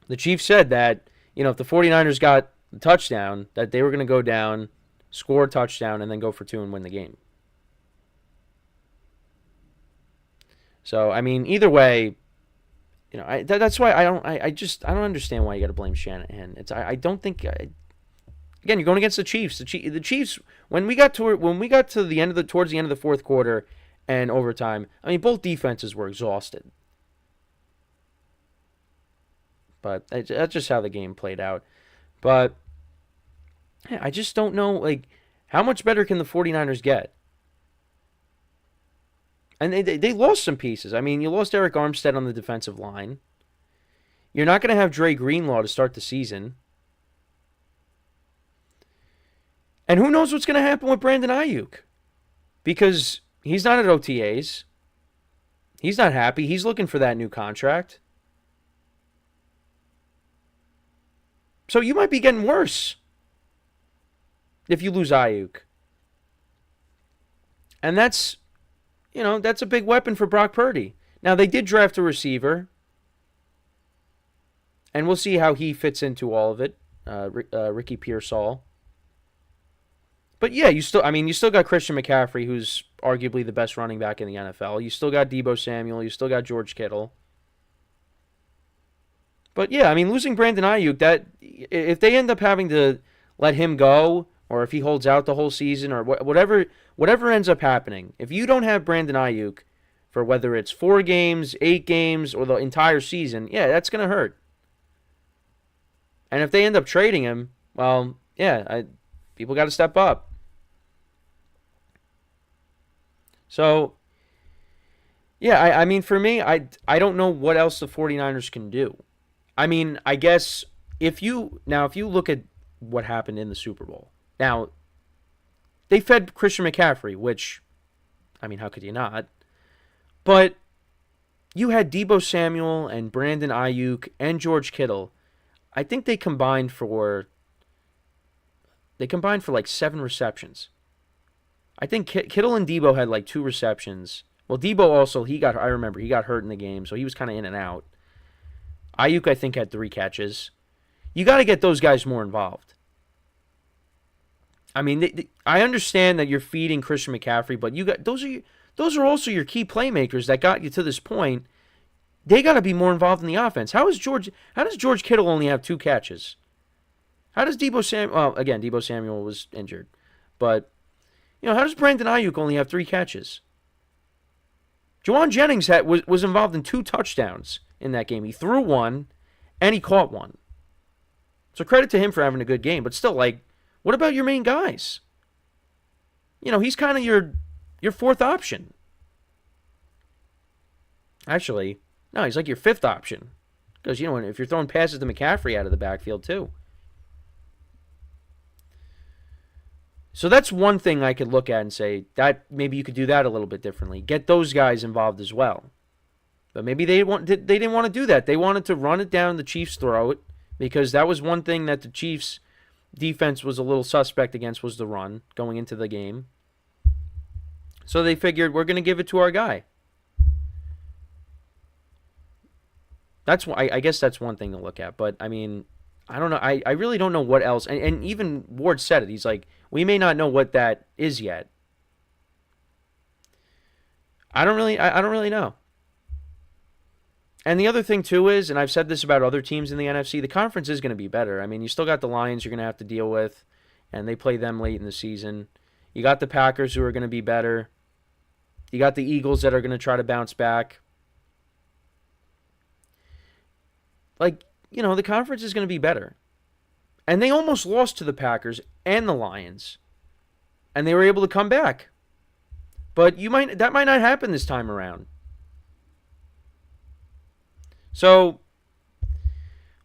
[SPEAKER 1] the Chiefs said that, if the 49ers got the touchdown, that they were going to go down, score a touchdown, and then go for 2 and win the game. So, I mean, either way, that's why I don't understand why you got to blame Shanahan. I don't think. Again, you're going against the Chiefs. The Chiefs, when we got to the end towards the end of the fourth quarter and overtime, I mean, both defenses were exhausted. But that's just how the game played out. But yeah, I just don't know, like, how much better can the 49ers get? And they lost some pieces. I mean, you lost Eric Armstead on the defensive line. You're not going to have Dre Greenlaw to start the season. And who knows what's going to happen with Brandon Ayuk? Because he's not at OTAs. He's not happy. He's looking for that new contract. So you might be getting worse if you lose Ayuk. And that's a big weapon for Brock Purdy. Now, they did draft a receiver, and we'll see how he fits into all of it, Ricky Pearsall. But yeah, you still got Christian McCaffrey, who's arguably the best running back in the NFL. You still got Deebo Samuel. You still got George Kittle. But yeah, I mean, losing Brandon Ayuk, that if they end up having to let him go, or if he holds out the whole season, or whatever ends up happening, if you don't have Brandon Ayuk for whether it's 4 games, 8 games, or the entire season, yeah, that's going to hurt. And if they end up trading him, well, yeah, people got to step up. So, yeah, I mean, for me, I don't know what else the 49ers can do. I mean, I guess if you look at what happened in the Super Bowl, now, they fed Christian McCaffrey, which, I mean, how could you not? But you had Deebo Samuel and Brandon Ayuk and George Kittle. I think they combined for like 7 receptions. I think Kittle and Deebo had like 2 receptions. Well, Deebo also, I remember he got hurt in the game, so he was kind of in and out. Ayuk, I think, had 3 catches. You got to get those guys more involved. I mean, I understand that you're feeding Christian McCaffrey, but those are also your key playmakers that got you to this point. They got to be more involved in the offense. How does George Kittle only have 2 catches? How does Deebo Samuel... Well, again, Deebo Samuel was injured. But, how does Brandon Ayuk only have 3 catches? Juwan Jennings was involved in 2 touchdowns in that game. He threw 1, and he caught 1. So credit to him for having a good game. But still, what about your main guys? He's kind of your 4th option. Actually, no, he's like your 5th option. Because, if you're throwing passes to McCaffrey out of the backfield, too. So that's one thing I could look at and say, that maybe you could do that a little bit differently. Get those guys involved as well. But maybe they didn't want to do that. They wanted to run it down the Chiefs' throat, because that was one thing that the Chiefs' defense was a little suspect against, was the run going into the game. So they figured, we're going to give it to our guy. That's why I guess that's one thing to look at. But, I mean, I don't know. I really don't know what else. And even Ward said it. He's like, we may not know what that is yet. I don't really know. And the other thing, too, is, and I've said this about other teams in the NFC, the conference is going to be better. I mean, you still got the Lions you're going to have to deal with, and they play them late in the season. You got the Packers who are going to be better. You got the Eagles that are going to try to bounce back. The conference is going to be better. And they almost lost to the Packers and the Lions. And they were able to come back. But that might not happen this time around. So,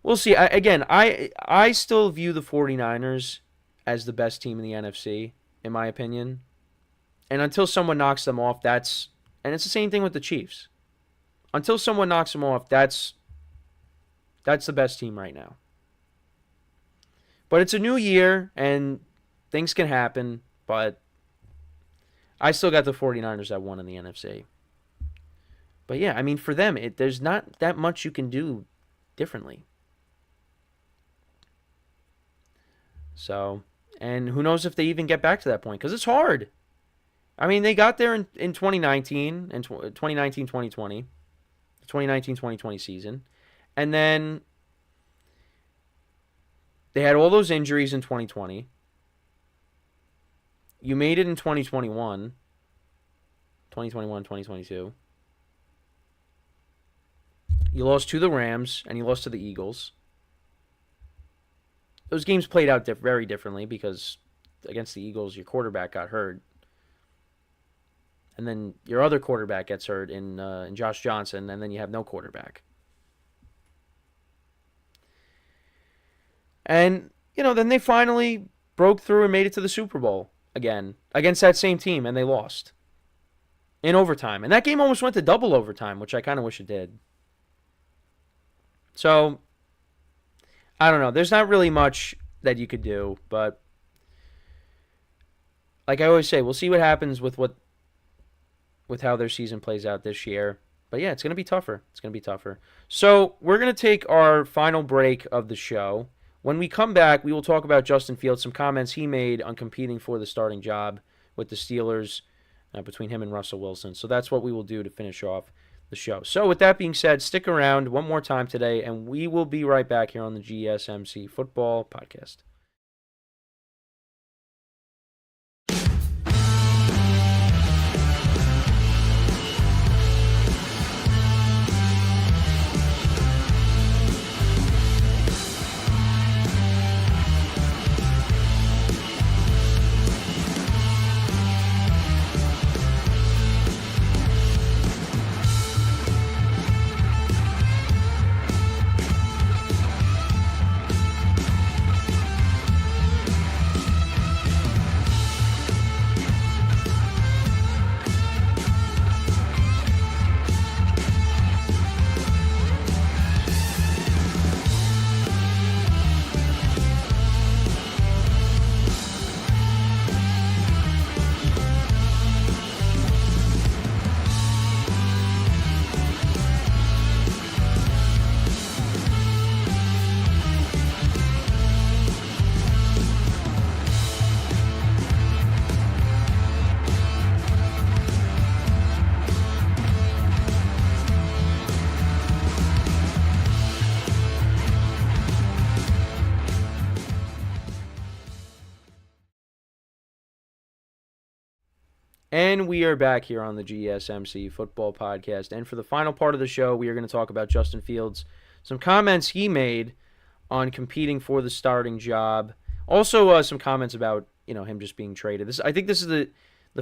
[SPEAKER 1] we'll see. I still view the 49ers as the best team in the NFC, in my opinion. And until someone knocks them off, and it's the same thing with the Chiefs. Until someone knocks them off, that's the best team right now. But it's a new year, and things can happen, but I still got the 49ers at 1 in the NFC. But yeah, I mean, for them, there's not that much you can do differently. So, and who knows if they even get back to that point, because it's hard. I mean, they got there in 2019, and 2019-2020, the 2019-2020 season. And then they had all those injuries in 2020. You made it in 2021, 2022. You lost to the Rams, and you lost to the Eagles. Those games played out very differently, because against the Eagles, your quarterback got hurt. And then your other quarterback gets hurt in Josh Johnson, and then you have no quarterback. And, then they finally broke through and made it to the Super Bowl again against that same team, and they lost in overtime. And that game almost went to double overtime, which I kind of wish it did. So, I don't know. There's not really much that you could do, but like I always say, we'll see what happens with how their season plays out this year. But yeah, it's going to be tougher. So, we're going to take our final break of the show. When we come back, we will talk about Justin Fields, some comments he made on competing for the starting job with the Steelers between him and Russell Wilson. So that's what we will do to finish off the show. So with that being said, stick around one more time today, and we will be right back here on the GSMC Football Podcast. And we are back here on the GSMC Football Podcast. And for the final part of the show, we are going to talk about Justin Fields, some comments he made on competing for the starting job. Also, some comments about him just being traded. I think this is the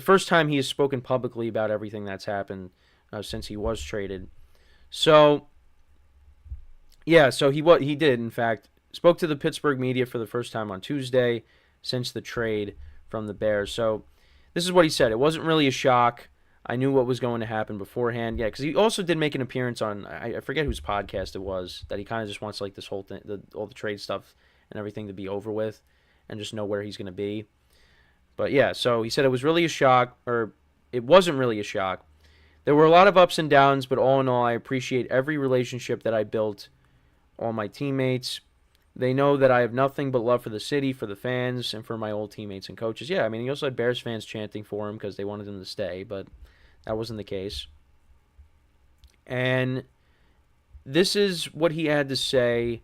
[SPEAKER 1] first time he has spoken publicly about everything that's happened since he was traded. So, yeah, so he did, in fact, spoke to the Pittsburgh media for the first time on Tuesday since the trade from the Bears. So, this is what he said. It wasn't really a shock. I knew what was going to happen beforehand. Yeah, because he also did make an appearance on, I forget whose podcast it was, that he kind of just wants like this whole thing, all the trade stuff and everything to be over with and just know where he's going to be. But yeah, so he said it was really a shock, or it wasn't really a shock. There were a lot of ups and downs, but all in all, I appreciate every relationship that I built, all my teammates. They know that I have nothing but love for the city, for the fans, and for my old teammates and coaches. Yeah, I mean, he also had Bears fans chanting for him because they wanted him to stay, but that wasn't the case. And this is what he had to say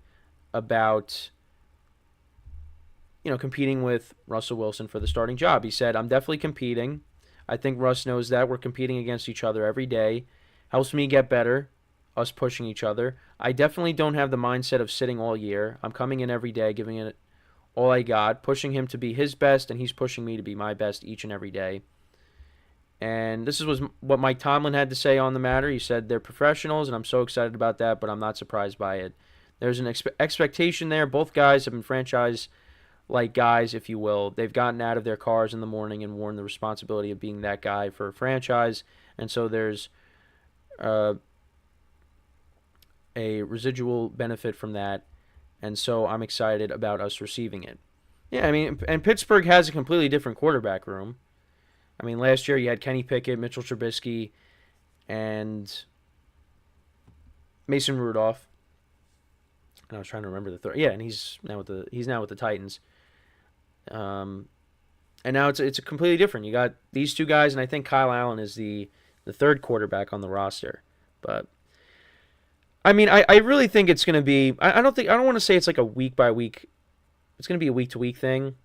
[SPEAKER 1] about, competing with Russell Wilson for the starting job. He said, I'm definitely competing. I think Russ knows that. We're competing against each other every day. Helps me get better, us pushing each other. I definitely don't have the mindset of sitting all year. I'm coming in every day, giving it all I got, pushing him to be his best, and he's pushing me to be my best each and every day. And this was what Mike Tomlin had to say on the matter. He said, they're professionals, and I'm so excited about that, but I'm not surprised by it. There's an expectation there. Both guys have been franchise-like guys, if you will. They've gotten out of their cars in the morning and worn the responsibility of being that guy for a franchise, and so there's a residual benefit from that, and so I'm excited about us receiving it. Yeah, I mean, and Pittsburgh has a completely different quarterback room. I mean, last year you had Kenny Pickett, Mitchell Trubisky, and Mason Rudolph. And I was trying to remember the third. Yeah, and he's now with the Titans. And now it's a completely different. You got these two guys, and I think Kyle Allen is the third quarterback on the roster. But I mean, I really think it's going to be. I don't want to say it's like a week by week. It's going to be a week to week thing.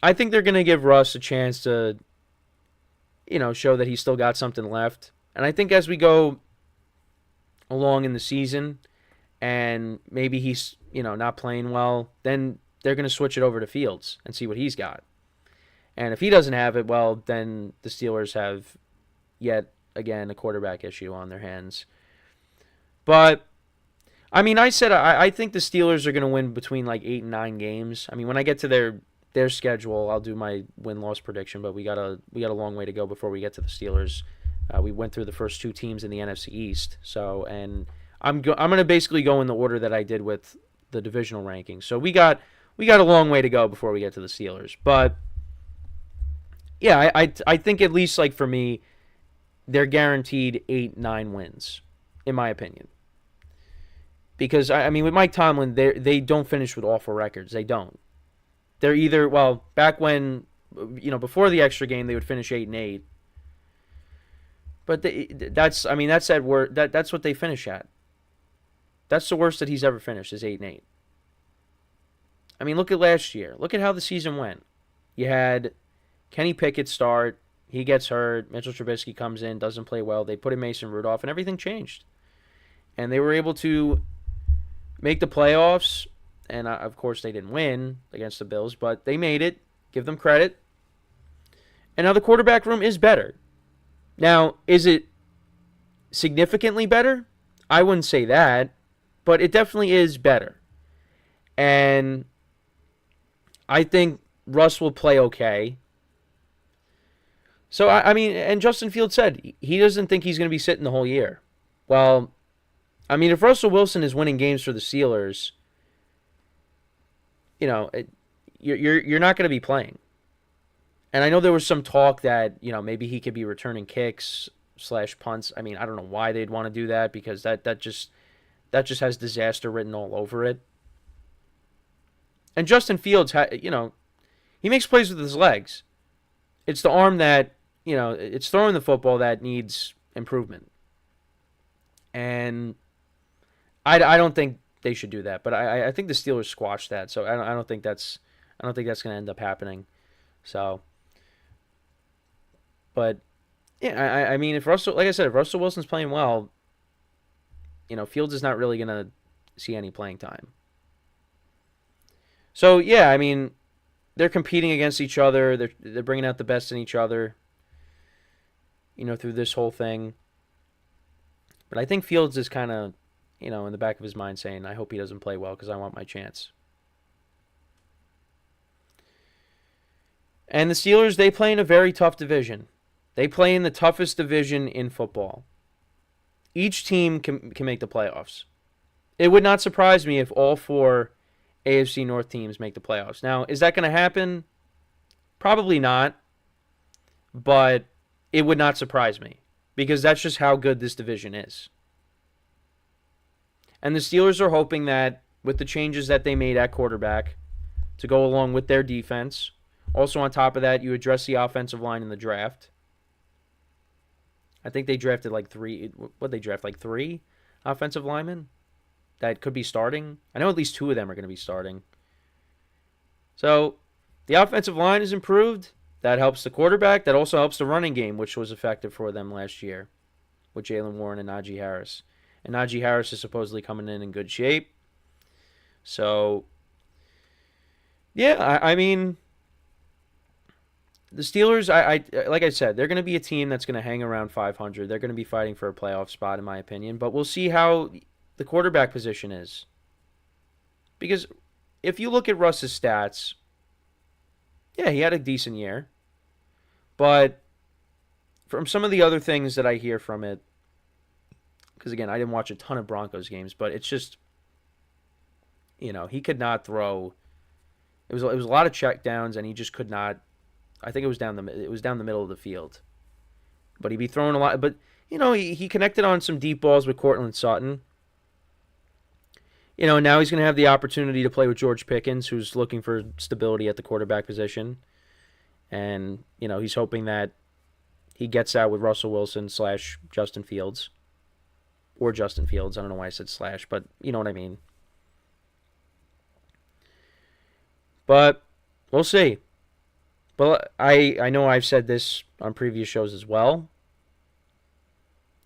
[SPEAKER 1] I think they're going to give Russ a chance to, show that he's still got something left. And I think as we go along in the season, and maybe he's not playing well, then they're going to switch it over to Fields and see what he's got. And if he doesn't have it, well, then the Steelers have yet again a quarterback issue on their hands. But I mean, I said I think the Steelers are going to win between like 8 and 9 games. I mean, when I get to their schedule, I'll do my win-loss prediction, but we got a long way to go before we get to the Steelers. We went through the first 2 teams in the NFC East, and I'm going to basically go in the order that I did with the divisional rankings. So we got a long way to go before we get to the Steelers. But yeah, I think at least like for me, they're guaranteed 8-9 wins, in my opinion. Because, I mean, with Mike Tomlin, they don't finish with awful records. They don't. They're either, well, back when, before the extra game, they would finish 8-8. But that's what they finish at. That's the worst that he's ever finished, is 8-8. I mean, look at last year. Look at how the season went. You had Kenny Pickett start. He gets hurt. Mitchell Trubisky comes in, doesn't play well. They put in Mason Rudolph, and everything changed. And they were able to make the playoffs, and of course they didn't win against the Bills, but they made it. Give them credit. And now the quarterback room is better. Now, is it significantly better? I wouldn't say that, but it definitely is better. And I think Russ will play okay. So, I mean, and Justin Fields said he doesn't think he's going to be sitting the whole year. Well, I mean, if Russell Wilson is winning games for the Steelers, you're not going to be playing. And I know there was some talk that, maybe he could be returning kicks / punts. I mean, I don't know why they'd want to do that, because that just has disaster written all over it. And Justin Fields, he makes plays with his legs. It's the arm that, it's throwing the football that needs improvement. And I don't think they should do that, but I think the Steelers squashed that, so I don't think that's going to end up happening. So, but Yeah, I mean, if Russell, like I said, if Russell Wilson's playing well, Fields is not really going to see any playing time. So, yeah, I mean, they're competing against each other. They're bringing out the best in each other, through this whole thing. But I think Fields is kind of, in the back of his mind saying, I hope he doesn't play well because I want my chance. And the Steelers, they play in a very tough division. They play in the toughest division in football. Each team can make the playoffs. It would not surprise me if all 4 AFC North teams make the playoffs. Now, is that going to happen? Probably not. But it would not surprise me because that's just how good this division is. And the Steelers are hoping that with the changes that they made at quarterback to go along with their defense, also on top of that, you address the offensive line in the draft. I think they drafted three offensive linemen that could be starting. I know at least 2 of them are going to be starting. So the offensive line is improved. That helps the quarterback. That also helps the running game, which was effective for them last year with Jaylen Warren and Najee Harris. And Najee Harris is supposedly coming in good shape. So, yeah, I mean, the Steelers, I like I said, they're going to be a team that's going to hang around 500. They're going to be fighting for a playoff spot, in my opinion. But we'll see how the quarterback position is. Because if you look at Russ's stats, yeah, he had a decent year. But from some of the other things that I hear from it, because again, I didn't watch a ton of Broncos games, but it's just, he could not throw. It was a lot of checkdowns, and he just could not. I think it was down the middle of the field, but he'd be throwing a lot. But he connected on some deep balls with Cortland Sutton. Now he's going to have the opportunity to play with George Pickens, who's looking for stability at the quarterback position, and he's hoping that he gets out with Russell Wilson / Justin Fields, or Justin Fields. I don't know why I said /, but you know what I mean. But we'll see. But I know I've said this on previous shows as well.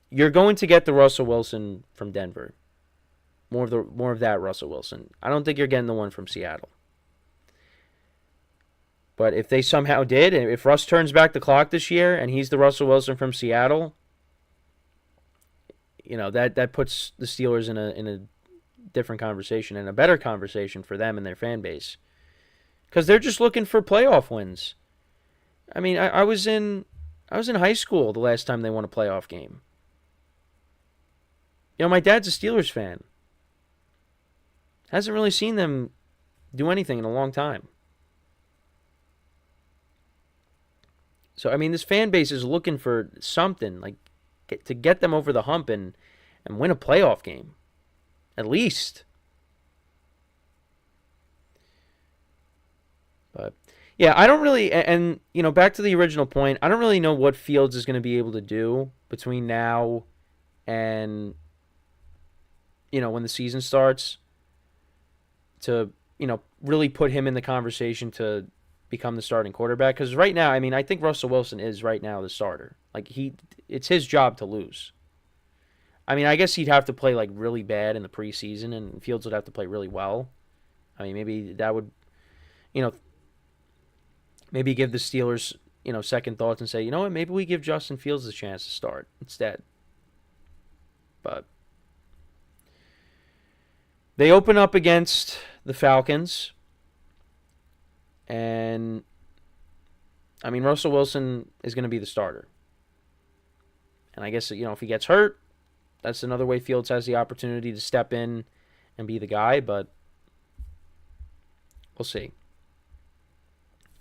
[SPEAKER 1] You're going to get the Russell Wilson from Denver. More of that Russell Wilson. I don't think you're getting the one from Seattle. But if they somehow did, and if Russ turns back the clock this year and he's the Russell Wilson from Seattle, that puts the Steelers in a different conversation and a better conversation for them and their fan base. Because they're just looking for playoff wins. I mean, I was in high school the last time they won a playoff game. My dad's a Steelers fan. Hasn't really seen them do anything in a long time. So, I mean, this fan base is looking for something to get them over the hump and win a playoff game. At least. But, yeah, I don't really, and back to the original point, I don't really know what Fields is going to be able to do between now and, when the season starts to, really put him in the conversation to become the starting quarterback. Because right now, I mean, I think Russell Wilson is right now the starter. It's his job to lose. I mean, I guess he'd have to play really bad in the preseason, and Fields would have to play really well. I mean, maybe that would, maybe give the Steelers, second thoughts and say, what, maybe we give Justin Fields a chance to start instead. But they open up against the Falcons. And, I mean, Russell Wilson is going to be the starter. And I guess, if he gets hurt, that's another way Fields has the opportunity to step in and be the guy. But we'll see.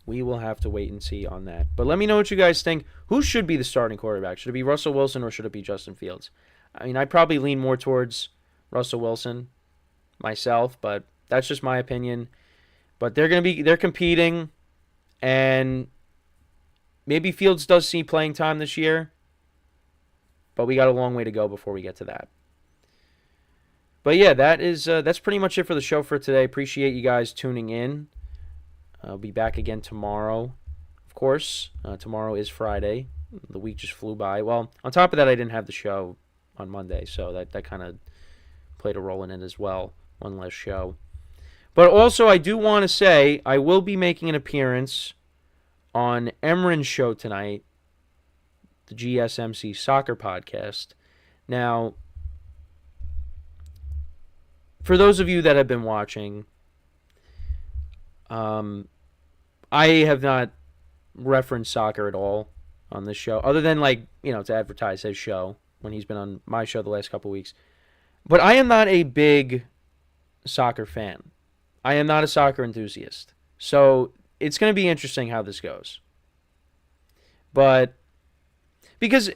[SPEAKER 1] We will have to wait and see on that. But let me know what you guys think. Who should be the starting quarterback? Should it be Russell Wilson or should it be Justin Fields? I mean, I'd probably lean more towards Russell Wilson myself, but that's just my opinion. But they're competing, and maybe Fields does see playing time this year, but we got a long way to go before we get to that. But yeah, that's pretty much it for the show for today. Appreciate you guys tuning in. I'll be back again tomorrow. Of course, tomorrow is Friday. The week just flew by. Well, on top of that, I didn't have the show on Monday, so that kind of played a role in it as well. One less show. But also, I do want to say I will be making an appearance on Emran's show tonight, the GSMC Soccer Podcast. Now, for those of you that have been watching, I have not referenced soccer at all on this show, other than, to advertise his show when he's been on my show the last couple weeks. But I am not a big soccer fan. I am not a soccer enthusiast. So it's going to be interesting how this goes. But because,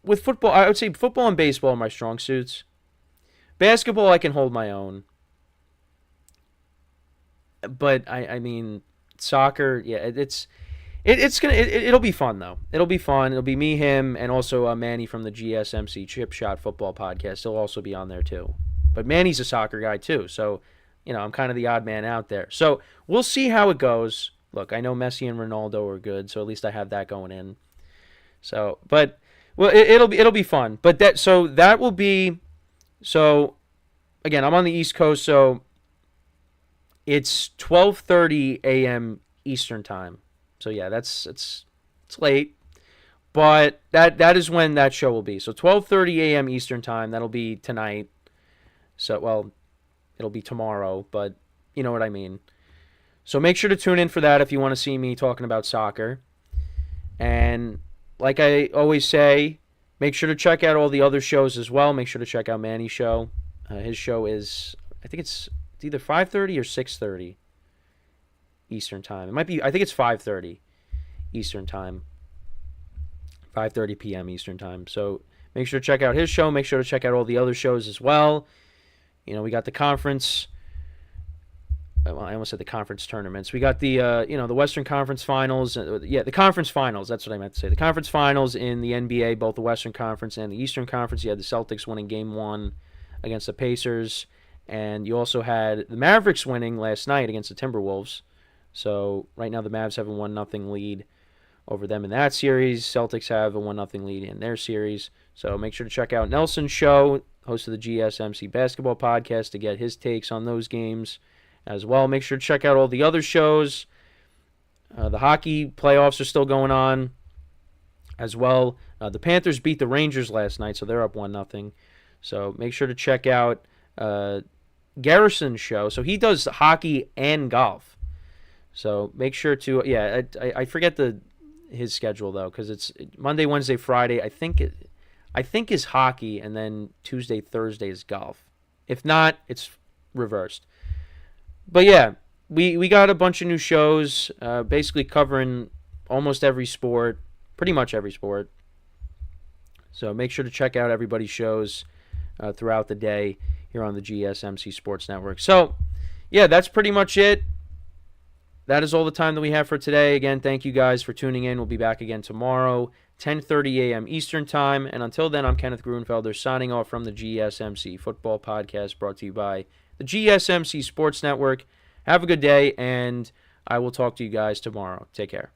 [SPEAKER 1] with football, I would say football and baseball are my strong suits. Basketball, I can hold my own. But, I mean, soccer, yeah, it'll be fun, though. It'll be fun. It'll be me, him, and also Manny from the GSMC Chip Shot Football Podcast. He'll also be on there, too. But Manny's a soccer guy, too, so, I'm kind of the odd man out there. So, we'll see how it goes. Look, I know Messi and Ronaldo are good, so at least I have that going in. So, but, well, it'll be fun. But that will be, so, again, I'm on the East Coast, so it's 12:30 a.m. Eastern time. So, yeah, it's late. But that is when that show will be. So, 12:30 a.m. Eastern time, that'll be tonight. So, well, it'll be tomorrow, but you know what I mean. So make sure to tune in for that if you want to see me talking about soccer. And like I always say, make sure to check out all the other shows as well. Make sure to check out Manny's show. His show is, I think it's either 5:30 or 6:30 Eastern time. It might be, I think it's 5:30 Eastern time. 5:30 p.m. Eastern time. So make sure to check out his show. Make sure to check out all the other shows as well. We got the conference. Well, I almost said the conference tournaments. We got the, the Western Conference Finals. The conference finals. That's what I meant to say. The conference finals in the NBA, both the Western Conference and the Eastern Conference. You had the Celtics winning Game 1 against the Pacers. And you also had the Mavericks winning last night against the Timberwolves. So right now the Mavs have a 1-0 lead over them in that series. Celtics have a 1-0 lead in their series. So make sure to check out Nelson's show, host of the GSMC Basketball Podcast, to get his takes on those games as well. Make sure to check out all the other shows. The hockey playoffs are still going on as well. The Panthers beat the Rangers last night, so they're up 1-0. So make sure to check out Garrison's show. So he does hockey and golf. So make sure to, I forget his schedule, though, because it's Monday, Wednesday, Friday. I think is hockey, and then Tuesday, Thursday is golf. If not, it's reversed. But yeah, we got a bunch of new shows, basically covering almost every sport, pretty much every sport. So make sure to check out everybody's shows throughout the day here on the GSMC Sports Network. So, yeah, that's pretty much it. That is all the time that we have for today. Again, thank you guys for tuning in. We'll be back again tomorrow, 10:30 a.m. Eastern Time. And until then, I'm Kenneth Grunfelder signing off from the GSMC Football Podcast, brought to you by the GSMC Sports Network. Have a good day, and I will talk to you guys tomorrow. Take care.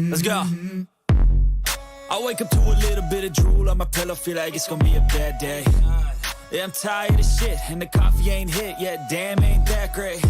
[SPEAKER 4] Let's go. I wake up to a little bit of drool on my pillow, feel like it's gonna be a bad day. Yeah, I'm tired of shit, and the coffee ain't hit yet, damn, ain't that great.